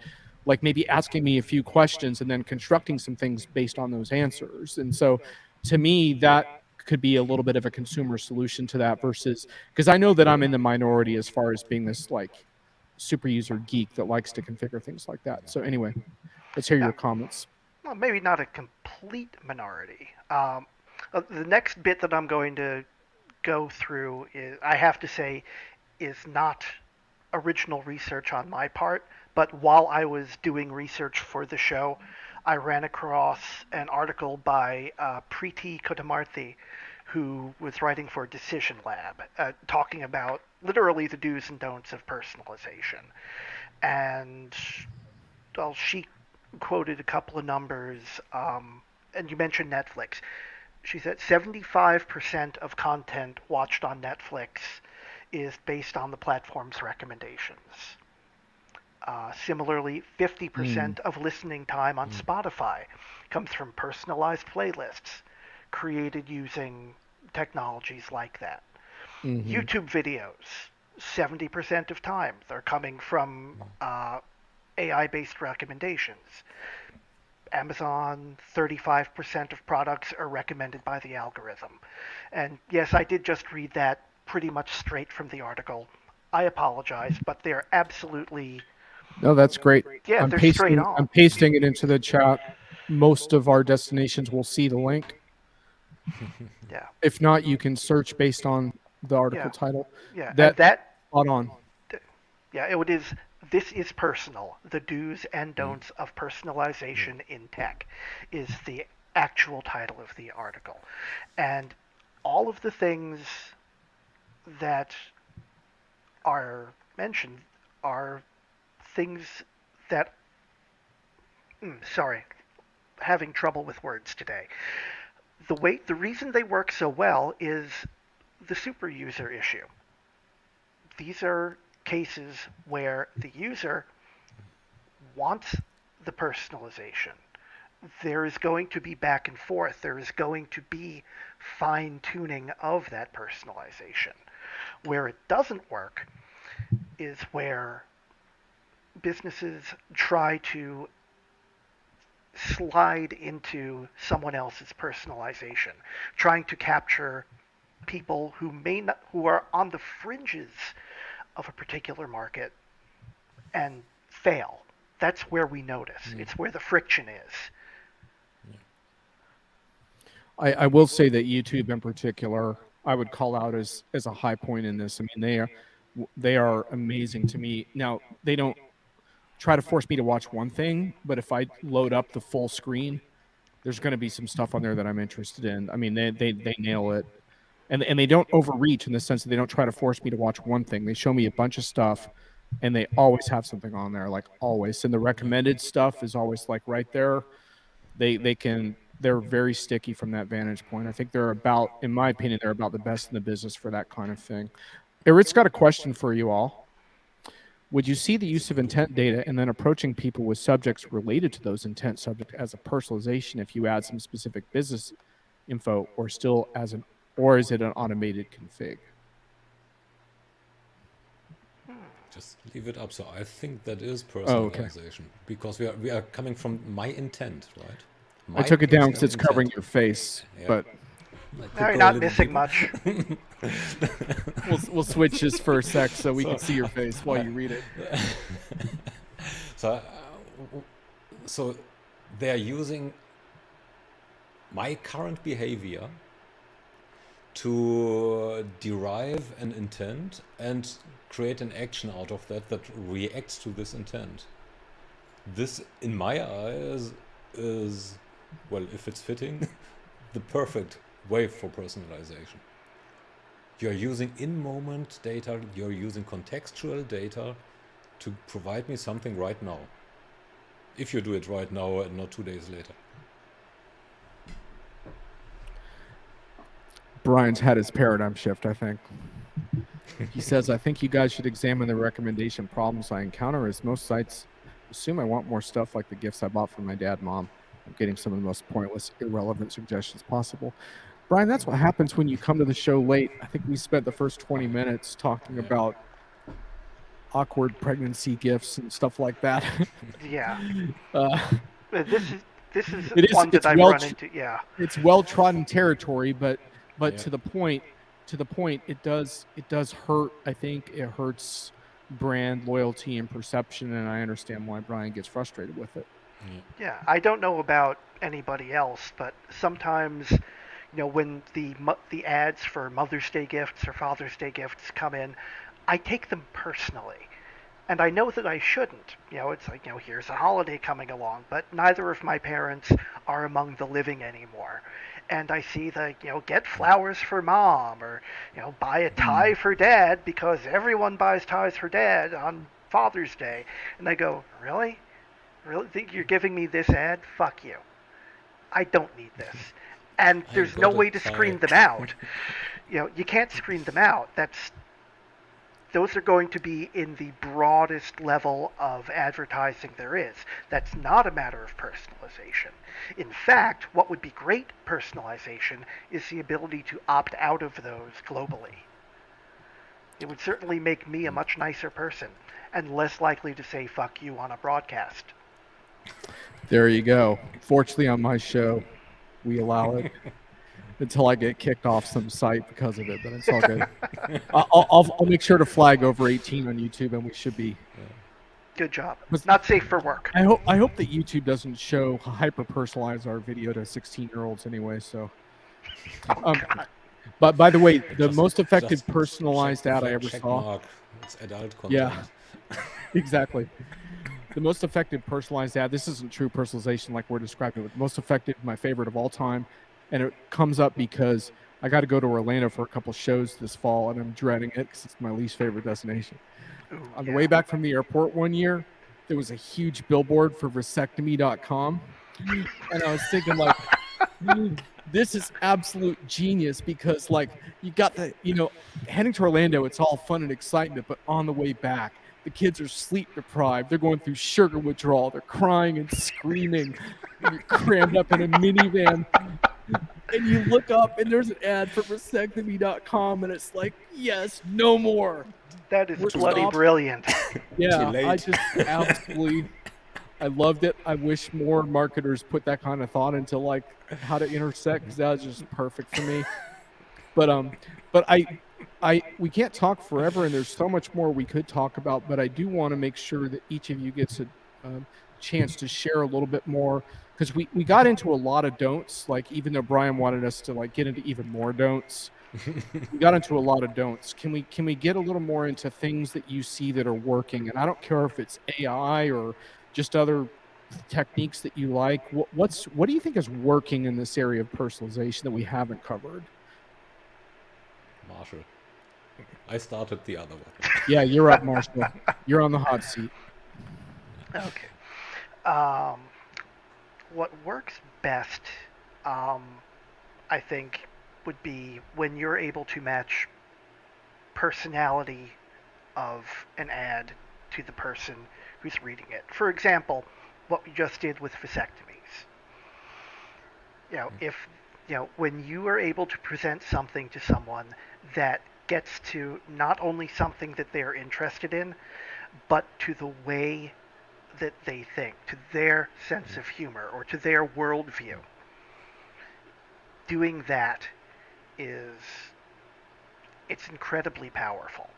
like maybe asking me a few questions and then constructing some things based on those answers. And so to me, that could be a little bit of a consumer solution to that versus, because I know that I'm in the minority as far as being this like super user geek that likes to configure things like that. So anyway, let's hear your comments. Well, maybe not a complete minority. The next bit that I'm going to go through is, I have to say, is not original research on my part, but while I was doing research for the show, I ran across an article by Preeti Kotamarthi, who was writing for Decision Lab, talking about literally the do's and don'ts of personalization. And well, she quoted a couple of numbers, and you mentioned Netflix. She said 75% of content watched on Netflix is based on the platform's recommendations. Similarly, 50% of listening time on Spotify comes from personalized playlists created using technologies like that. YouTube videos, 70% of time, they're coming from AI-based recommendations. Amazon, 35% of products are recommended by the algorithm. And yes, I did just read that pretty much straight from the article. I apologize, but they're absolutely... No, that's great. Yeah, they're straight on. I'm pasting it into the chat. Most of our destinations will see the link. Yeah. If not, you can search based on the article title. Yeah, That spot on. Yeah, it is. This is personal. The do's and don'ts of personalization in tech is the actual title of the article. And all of the things that are mentioned are things that... sorry, having trouble with words today. The reason they work so well is the super user issue. These are cases where the user wants the personalization. There is going to be back and forth. There is going to be fine-tuning of that personalization. Where it doesn't work is where businesses try to slide into someone else's personalization, trying to capture people who are on the fringes of a particular market and fail. That's where we notice. It's where the friction is. I will say that YouTube in particular, I would call out as a high point in this. I mean, they are amazing to me. Now, they don't try to force me to watch one thing, but if I load up the full screen, there's going to be some stuff on there that I'm interested in. I mean, they nail it. And they don't overreach in the sense that they don't try to force me to watch one thing. They show me a bunch of stuff, and they always have something on there, like always. And the recommended stuff is always like right there. They're very sticky from that vantage point. I think they're about, in my opinion, they're about the best in the business for that kind of thing. Erit's got a question for you all. Would you see the use of intent data and then approaching people with subjects related to those intent subjects as a personalization if you add some specific business info, or is it an automated config? Just leave it up. So I think that is personalization, because we are coming from my intent, right? I took it down because it's covering your face, but now you're not missing much. We'll switch this for a sec so we can see your face while you read it. So they are using my current behavior to derive an intent and create an action out of that reacts to this intent. This, in my eyes, is, well, if it's fitting, the perfect way for personalization. You're using in-moment data, you're using contextual data to provide me something right now. If you do it right now and not 2 days later. Brian's had his paradigm shift, I think. He says, I think you guys should examine the recommendation problems I encounter, as most sites assume I want more stuff like the gifts I bought for my dad and mom. I'm getting some of the most pointless, irrelevant suggestions possible. Brian, that's what happens when you come to the show late. I think we spent the first 20 minutes talking Yeah. about awkward pregnancy gifts and stuff like that. Yeah. uh, This is it is one that I've run into. Yeah. it's well trodden territory, but Yeah. to the point, it does hurt. I think it hurts brand loyalty and perception, and I understand why Brian gets frustrated with it. Yeah, I don't know about anybody else, but sometimes, when the ads for Mother's Day gifts or Father's Day gifts come in, I take them personally. And I know that I shouldn't. It's like, here's a holiday coming along, but neither of my parents are among the living anymore. And I see the, get flowers for mom, or, buy a tie for dad because everyone buys ties for dad on Father's Day. And I go, really? Really? Think you're giving me this ad? Fuck you. I don't need this. And I there's no got a way to tie. screen them out. You can't screen them out. Those are going to be in the broadest level of advertising there is. That's not a matter of personalization. In fact, what would be great personalization is the ability to opt out of those globally. It would certainly make me a much nicer person and less likely to say fuck you on a broadcast. There you go. Fortunately, on my show, we allow it until I get kicked off some site because of it, but it's all good. I'll make sure to flag over 18 on YouTube, and we should be. Good job. Not safe for work. I hope that YouTube doesn't show hyper-personalize our video to 16-year-olds anyway. So, but by the way, the most effective personalized ad I ever saw. Mark. It's adult content. Yeah, exactly. The most effective personalized ad. This isn't true personalization like we're describing, but the most effective, my favorite of all time. And it comes up because I got to go to Orlando for a couple shows this fall, and I'm dreading it because it's my least favorite destination. Ooh, On the way back from the airport one year, there was a huge billboard for vasectomy.com. And I was thinking, like, this is absolute genius because, like, you got the, heading to Orlando, it's all fun and excitement, but on the way back, the kids are sleep deprived. They're going through sugar withdrawal. They're crying and screaming. And you're crammed up in a minivan. And you look up and there's an ad for vasectomy.com, and it's like, yes, no more. That is We're bloody stopped. brilliant. Yeah, late. I just absolutely, I loved it. I wish more marketers put that kind of thought into like how to intersect, because that was just perfect for me. But we can't talk forever, and there's so much more we could talk about. But I do want to make sure that each of you gets a chance to share a little bit more, because we got into a lot of don'ts. Like, even though Brian wanted us to like get into even more don'ts, we got into a lot of don'ts. Can we get a little more into things that you see that are working? And I don't care if it's AI or just other techniques that you like. What do you think is working in this area of personalization that we haven't covered? Marshall. I started the other one. Yeah, you're up, Marshall. You're on the hot seat. Okay. What works best, I think, would be when you're able to match personality of an ad to the person who's reading it. For example, what we just did with vasectomies. If when you are able to present something to someone that gets to not only something that they're interested in, but to the way that they think, to their sense of humor, or to their worldview. Doing that it's incredibly powerful,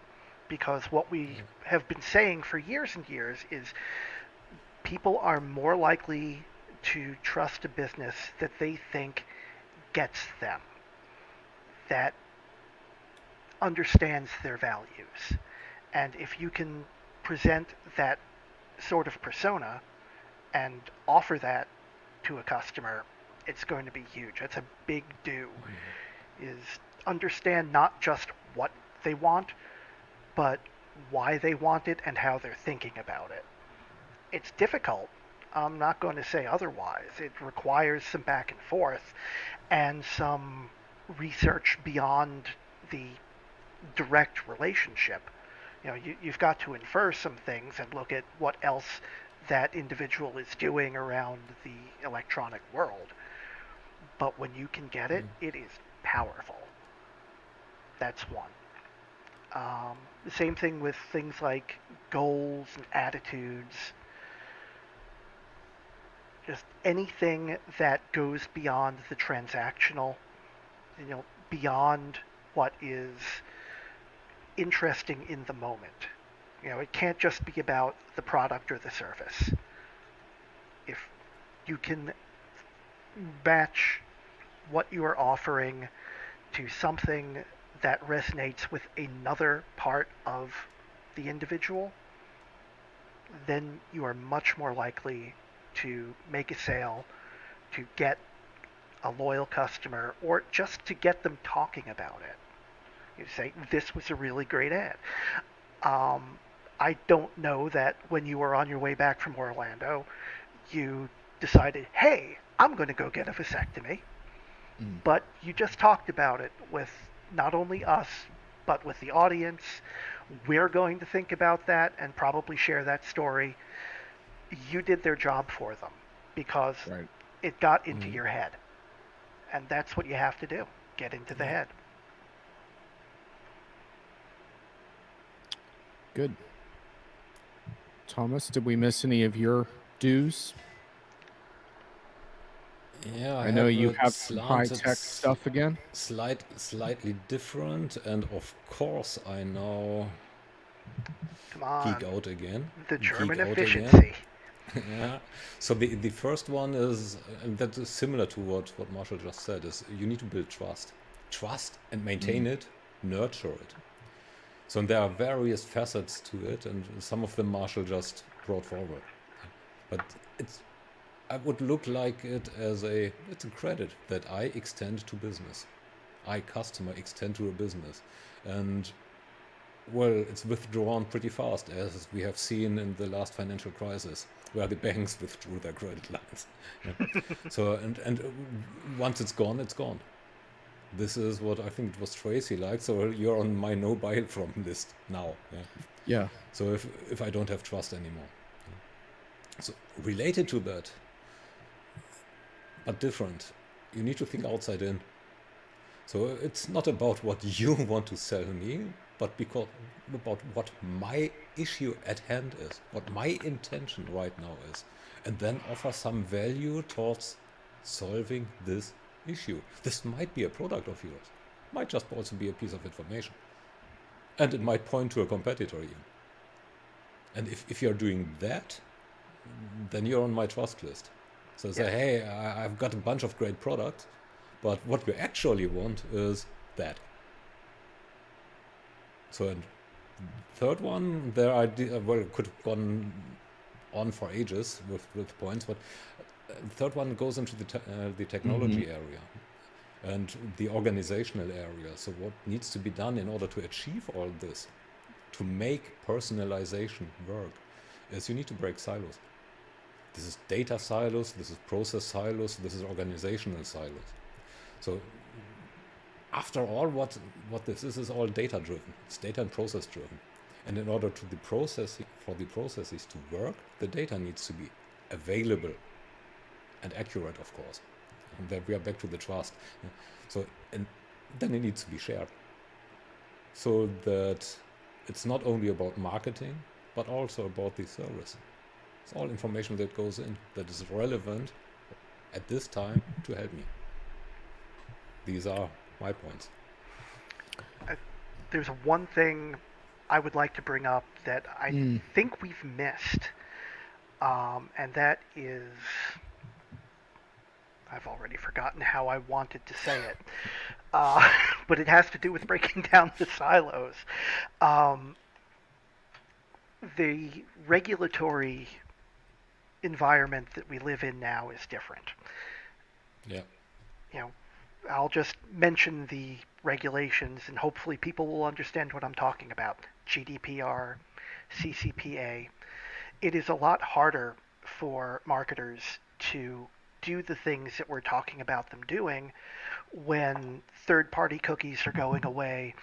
because what we have been saying for years and years is people are more likely to trust a business that they think gets them, that understands their values. And if you can present that sort of persona and offer that to a customer, it's going to be huge. That's a big do, is understand not just what they want, but why they want it and how they're thinking about it. It's difficult. I'm not going to say otherwise. It requires some back and forth and some research beyond the direct relationship. You've got to infer some things and look at what else that individual is doing around the electronic world. But when you can get it, it is powerful. That's one. The same thing with things like goals and attitudes. Just anything that goes beyond the transactional, beyond what is interesting in the moment. It can't just be about the product or the service. If you can match what you are offering to something that resonates with another part of the individual, then you are much more likely to make a sale, to get a loyal customer, or just to get them talking about it. You say, this was a really great ad. I don't know that when you were on your way back from Orlando, you decided, hey, I'm going to go get a vasectomy. But you just talked about it with not only us, but with the audience. We're going to think about that and probably share that story. You did their job for them because it got into your head. And that's what you have to do, get into the head. Good. Thomas, did we miss any of your dues? Yeah, I know you have some slanted high-tech stuff again. slightly different, and of course I now Come on. geek out again. The German Geek out efficiency. again. Yeah. So the first one is, and that is similar to what Marshall just said, is you need to build trust and maintain it, nurture it. So there are various facets to it, and some of them Marshall just brought forward. But I would look like it as it's a credit that I extend to business. I, customer, extend to a business. And well, it's withdrawn pretty fast, as we have seen in the last financial crisis, where the banks withdrew their credit lines. Yeah. So, and once it's gone, it's gone. This is what I think it was Tracy like. So you're on my no buy from list now. Yeah. Yeah. So if I don't have trust anymore. So related to that, but different, you need to think outside in. So it's not about what you want to sell me, but about what my issue at hand is, what my intention right now is, and then offer some value towards solving this issue. This might be a product of yours, might just also be a piece of information, and it might point to a competitor even. And if you're doing that, then you're on my trust list. So say, hey, I've got a bunch of great products, but what you actually want is that. So, and third one, there I could have gone on for ages with points, but third one goes into the technology area and the organizational area. So what needs to be done in order to achieve all this, to make personalization work, is you need to break silos. This is data silos, this is process silos, this is organizational silos. So after all, what this is all data driven. It's data and process driven. And in order for the processes to work, the data needs to be available and accurate, of course. And then we are back to the trust. So, and then it needs to be shared. So that it's not only about marketing, but also about the service. It's all information that goes in that is relevant at this time to help me. These are my points. There's one thing I would like to bring up that I think we've missed, and that is, I've already forgotten how I wanted to say it, but it has to do with breaking down the silos. The regulatory environment that we live in now is different. Yeah. I'll just mention the regulations and hopefully people will understand what I'm talking about. GDPR, CCPA. It is a lot harder for marketers to do the things that we're talking about them doing when third-party cookies are going away,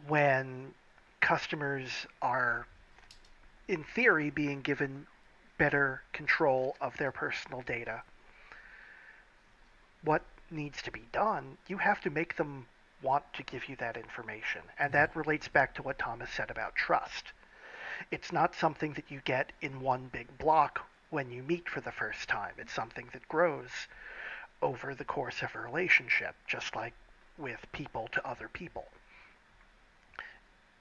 when customers are, in theory, being given better control of their personal data. What needs to be done, you have to make them want to give you that information. And that relates back to what Thomas said about trust. It's not something that you get in one big block when you meet for the first time. It's something that grows over the course of a relationship, just like with people to other people.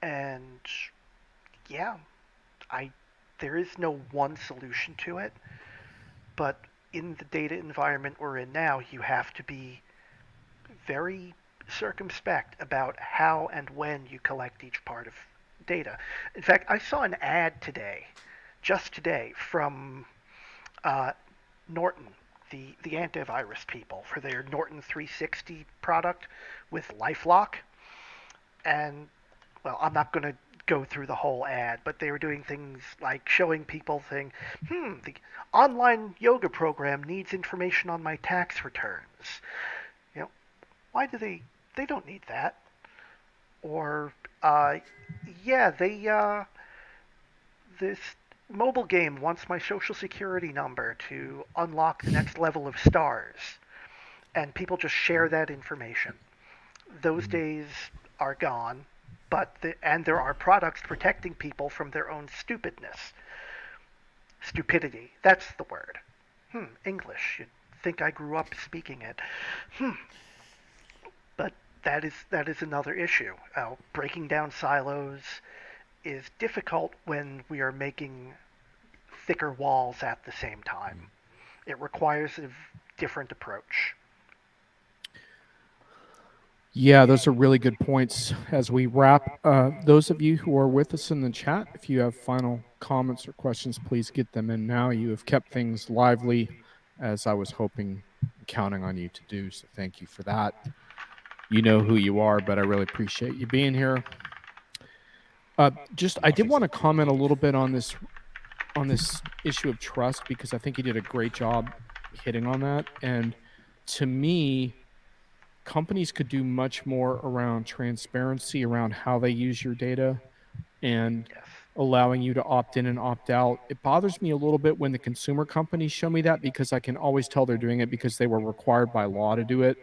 And yeah, I there is no one solution to it, but in the data environment we're in now, you have to be very circumspect about how and when you collect each part of data. In fact, I saw an ad today, just today, from uh, Norton, the antivirus people, for their Norton 360 product with LifeLock. And, well, I'm not going to go through the whole ad, but they were doing things like showing people saying, the online yoga program needs information on my tax returns. You know, why do they don't need that. Or, yeah, this mobile game wants my social security number to unlock the next level of stars. And people just share that information. Those days are gone, and there are products protecting people from their own stupidness. Stupidity, that's the word. English. You'd think I grew up speaking it. But that is another issue. Breaking down silos is difficult when we are making thicker walls at the same time. It requires a different approach. Yeah, those are really good points. As we wrap, those of you who are with us in the chat, if you have final comments or questions, please get them in now. You have kept things lively, as I was hoping, counting on you to do. So thank you for that. You know who you are, but I really appreciate you being here. I did want to comment a little bit on this issue of trust, because I think you did a great job hitting on that. And to me, companies could do much more around transparency around how they use your data and Yes. allowing you to opt in and opt out. It bothers me a little bit when the consumer companies show me that, because I can always tell they're doing it because they were required by law to do it.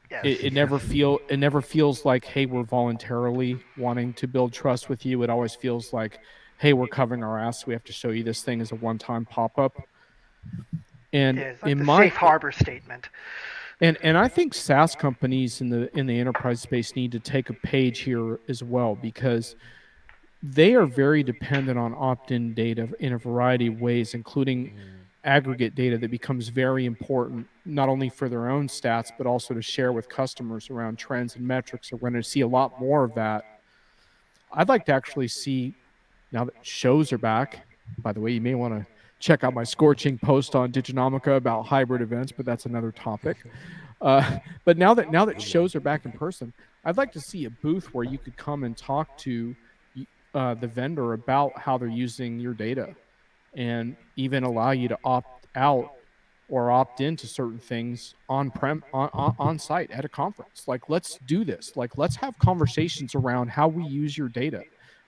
Yes. It never feels like, hey, we're voluntarily wanting to build trust with you. It always feels like, hey, we're covering our ass. We have to show you this thing as a one-time pop-up. And It's like the safe harbor statement. And I think SaaS companies in the enterprise space need to take a page here as well, because they are very dependent on opt-in data in a variety of ways, including aggregate data that becomes very important, not only for their own stats, but also to share with customers around trends and metrics. We're going to see a lot more of that. I'd like to actually see, now that shows are back, by the way, you may want to check out my scorching post on Diginomica about hybrid events, but that's another topic. But now that shows are back in person, I'd like to see a booth where you could come and talk to the vendor about how they're using your data, and even allow you to opt out or opt into certain things on site at a conference. Like, let's do this. Like, let's have conversations around how we use your data.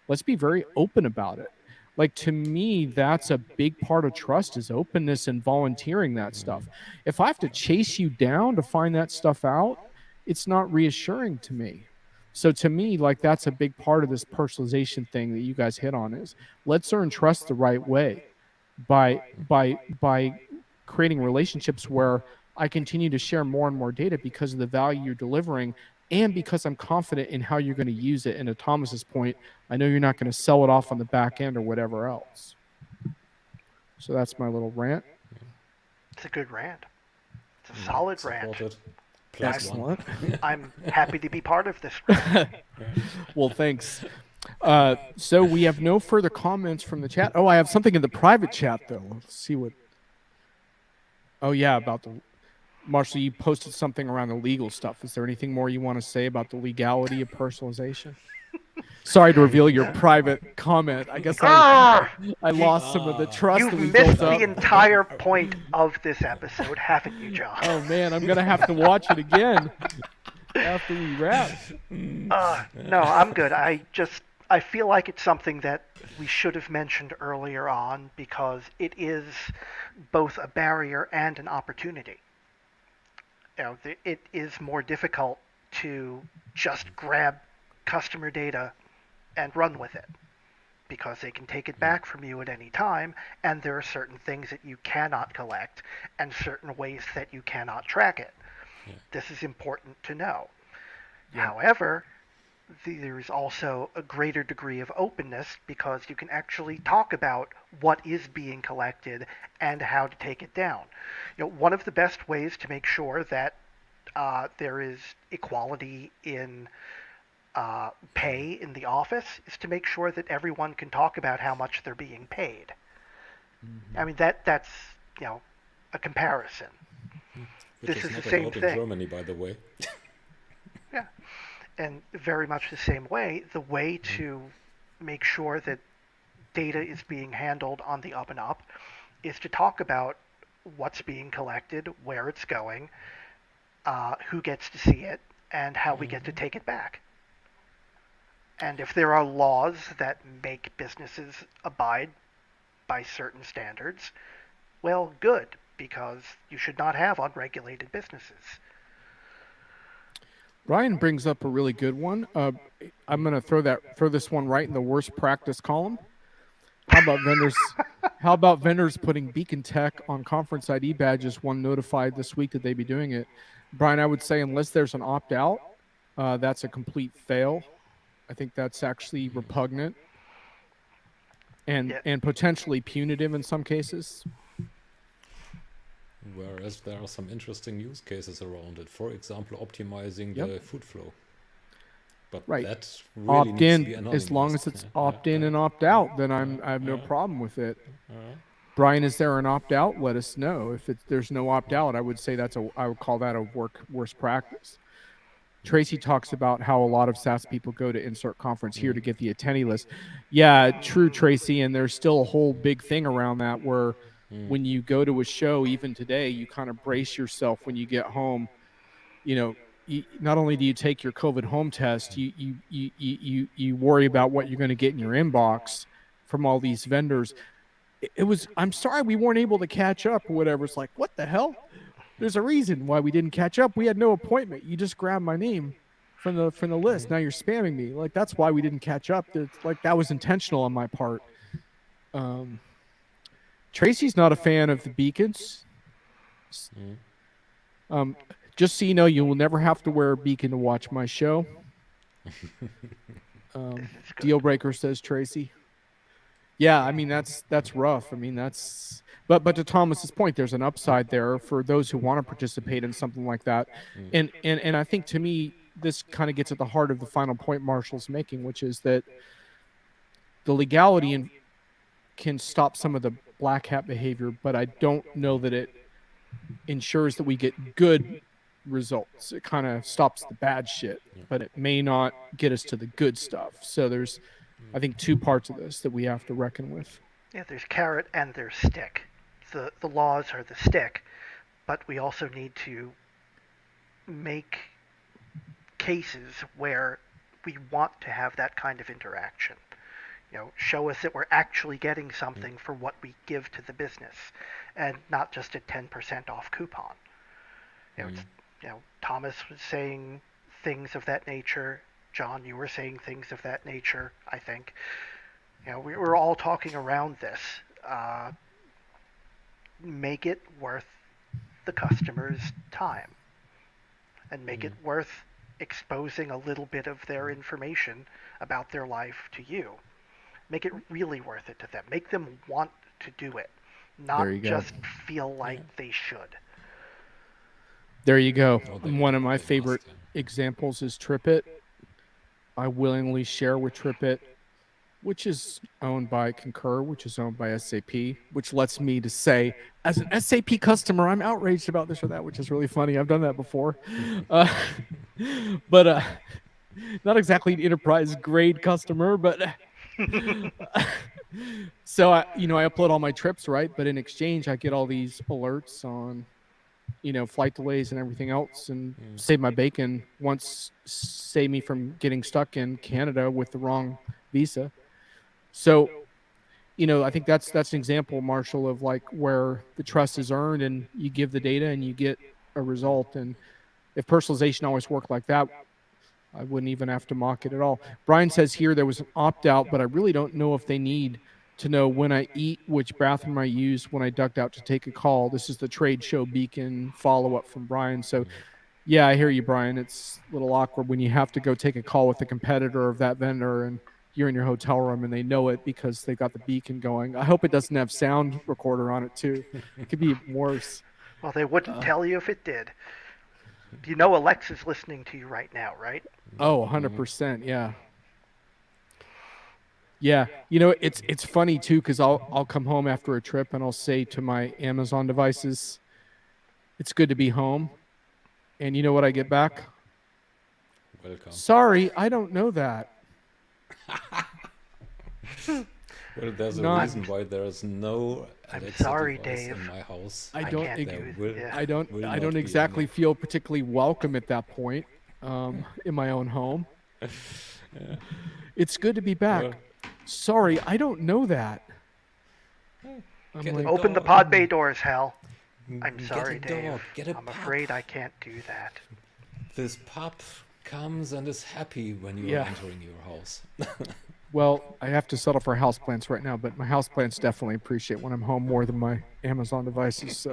Let's be very open about it. Like, to me, that's a big part of trust, is openness and volunteering that stuff. If I have to chase you down to find that stuff out, it's not reassuring to me. So to me, like, that's a big part of this personalization thing that you guys hit on, is let's earn trust the right way by creating relationships where I continue to share more and more data because of the value you're delivering, and because I'm confident in how you're going to use it. And to Thomas's point, I know you're not going to sell it off on the back end or whatever else. So that's my little rant. It's a good rant. It's a solid rant. Excellent. I'm happy to be part of this. Well, thanks. So we have no further comments from the chat. Oh, I have something in the private chat, though. Let's see what. Oh, yeah, about the. Marshall, you posted something around the legal stuff. Is there anything more you want to say about the legality of personalization? Sorry to reveal your private comment. I guess I lost some of the trust that we You've built missed up. the entire point of this episode, haven't you, John? Oh, man, I'm going to have to watch it again after we wrap. No, I'm good. I feel like it's something that we should have mentioned earlier on, because it is both a barrier and an opportunity. it is more difficult to just grab customer data and run with it because they can take it back from you at any time, and there are certain things that you cannot collect and certain ways that you cannot track it. Yeah. This is important to know. Yeah. However, there is also a greater degree of openness because you can actually talk about what is being collected and how to take it down. One of the best ways to make sure that there is equality in pay in the office is to make sure that everyone can talk about how much they're being paid. I mean that's a comparison. Which This is is the not same allowed in thing. Germany, by the way. Yeah, and very much the same way. The way to make sure that data is being handled on the up and up is to talk about what's being collected, where it's going, who gets to see it, and how we get to take it back. And if there are laws that make businesses abide by certain standards, well, good, because you should not have unregulated businesses. Brian brings up a really good one. I'm going to throw this one right in the worst practice column. How about vendors putting beacon tech on conference ID badges when notified this week that they'd be doing it? Brian, I would say unless there's an opt out, that's a complete fail. I think that's actually repugnant and potentially punitive in some cases. Whereas there are some interesting use cases around it. For example, optimizing the food flow. But that really needs to be anonymized. As long as it's opt in and opt out, then I have no problem with it. Brian, is there an opt out? Let us know. If there's no opt out, I would say I would call that a worst practice. Tracy talks about how a lot of SaaS people go to insert conference here to get the attendee list. Yeah, true, Tracy. And there's still a whole big thing around that where when you go to a show, even today, you kind of brace yourself when you get home. Not only do you take your COVID home test, you worry about what you're going to get in your inbox from all these vendors. I'm sorry we weren't able to catch up or whatever. It's like, what the hell? There's a reason why we didn't catch up. We had no appointment. You just grabbed my name from the list. Now you're spamming me. Like, that's why we didn't catch up. It's like that was intentional on my part. Tracy's not a fan of the beacons. Just so you know, you will never have to wear a beacon to watch my show. Deal breaker, says Tracy. Yeah, I mean that's rough. I mean but to Thomas's point, there's an upside there for those who want to participate in something like that. And I think to me this kind of gets at the heart of the final point Marshall's making, which is that the legality can stop some of the black hat behavior, but I don't know that it ensures that we get good results. It kind of stops the bad shit, but it may not get us to the good stuff. So there's, I think, two parts of this that we have to reckon with. Yeah, there's carrot and there's stick. The laws are the stick, but we also need to make cases where we want to have that kind of interaction. Show us that we're actually getting something for what we give to the business, and not just a 10% off coupon. Thomas was saying things of that nature. John, you were saying things of that nature, I think. We were all talking around this. Make it worth the customer's time, and make it worth exposing a little bit of their information about their life to you. Make it really worth it to them. Make them want to do it, not just feel like they should. There you go. One of my favorite examples is TripIt. I willingly share with TripIt, which is owned by Concur, which is owned by SAP, which lets me to say, as an SAP customer, I'm outraged about this or that, which is really funny. I've done that before. But not exactly an enterprise grade customer, but so I upload all my trips, right? But in exchange, I get all these alerts on, flight delays and everything else, and save my bacon. Once save me from getting stuck in Canada with the wrong visa. So, I think that's an example, Marshall, of like where the trust is earned, and you give the data and you get a result. And if personalization always worked like that, I wouldn't even have to mock it at all. Brian says here there was an opt-out, but I really don't know if they need to know when I eat, which bathroom I use when I ducked out to take a call. This is the trade show beacon follow-up from Brian. So yeah, I hear you, Brian. It's a little awkward when you have to go take a call with a competitor of that vendor and you're in your hotel room and they know it because they got the beacon going. I hope it doesn't have sound recorder on it too. It could be worse. Well, they wouldn't tell you if it did. You know Alexa's listening to you right now, right? Oh, 100%. Yeah. Yeah. You know, it's funny too, because I'll come home after a trip and I'll say to my Amazon devices, it's good to be home. And you know what I get back? Welcome. Sorry, I don't know that. Well, there's a Not- reason why there's no I'm Alexa sorry, device Dave. in my house. I I don't can't ex- do There will- yeah. I don't will I not don't be exactly any. feel particularly welcome at that point in my own home. It's good to be back. Well, Sorry, I don't know that. I'm Get like, a Open the dog. pod bay doors, Hal. I'm Get sorry, a Dave. dog, get a I'm pup. afraid I can't do that. This pup comes and is happy when you Yeah. are entering your house. well, I have to settle for houseplants right now, but my houseplants definitely appreciate when I'm home more than my Amazon devices.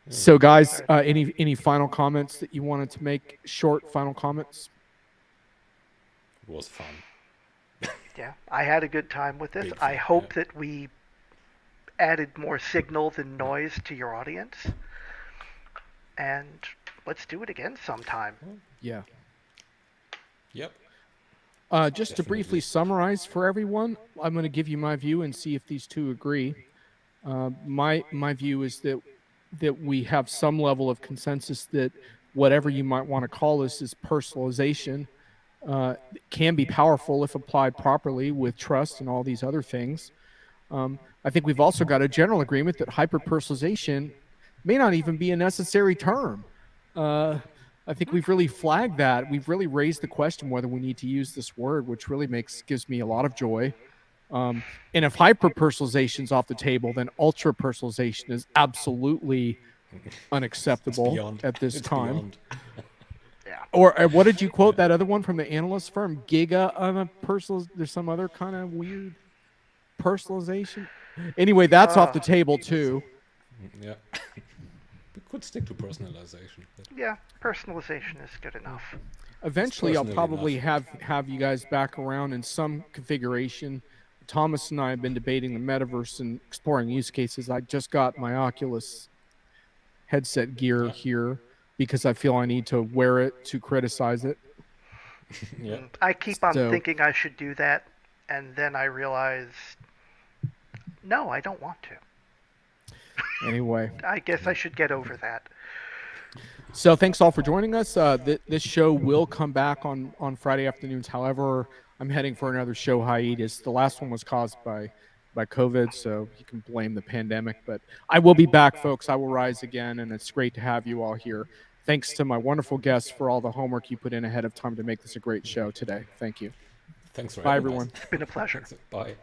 So guys, any final comments that you wanted to make? Short final comments? It was fun. Yeah, I had a good time with this. Big I fan, hope yeah. that we added more signal than noise to your audience. And let's do it again sometime. Yeah. Yep. Just to briefly Definitely. summarize for everyone, I'm going to give you my view and see if these two agree. My view is that we have some level of consensus that whatever you might want to call this is personalization. Can be powerful if applied properly with trust and all these other things. I think we've also got a general agreement that hyper-personalization may not even be a necessary term. I think we've really flagged that. We've really raised the question whether we need to use this word, which really gives me a lot of joy. And if hyper-personalization is off the table, then ultra-personalization is absolutely It's unacceptable beyond. at this It's time. beyond. Yeah. Or what did you quote that other one from the analyst firm? There's some other kind of weird personalization. Anyway, that's off the table too. Yeah. We could stick to personalization. But Yeah, personalization is good enough. Eventually, I'll personally probably enough. have you guys back around in some configuration. Thomas and I have been debating the metaverse and exploring use cases. I just got my Oculus headset gear here because I feel I need to wear it to criticize it. yeah. I keep on So- thinking I should do that, and then I realize, no, I don't want to. Anyway, I guess I should get over that. so thanks all for joining us. This show will come back on Friday afternoons. However, I'm heading for another show hiatus. The last one was caused by COVID, so you can blame the pandemic. But I will be back, folks. I will rise again, and it's great to have you all here. Thanks to my wonderful guests for all the homework you put in ahead of time to make this a great show today. Thank you. Thanks for Bye, having us. everyone. It's been a pleasure. Bye.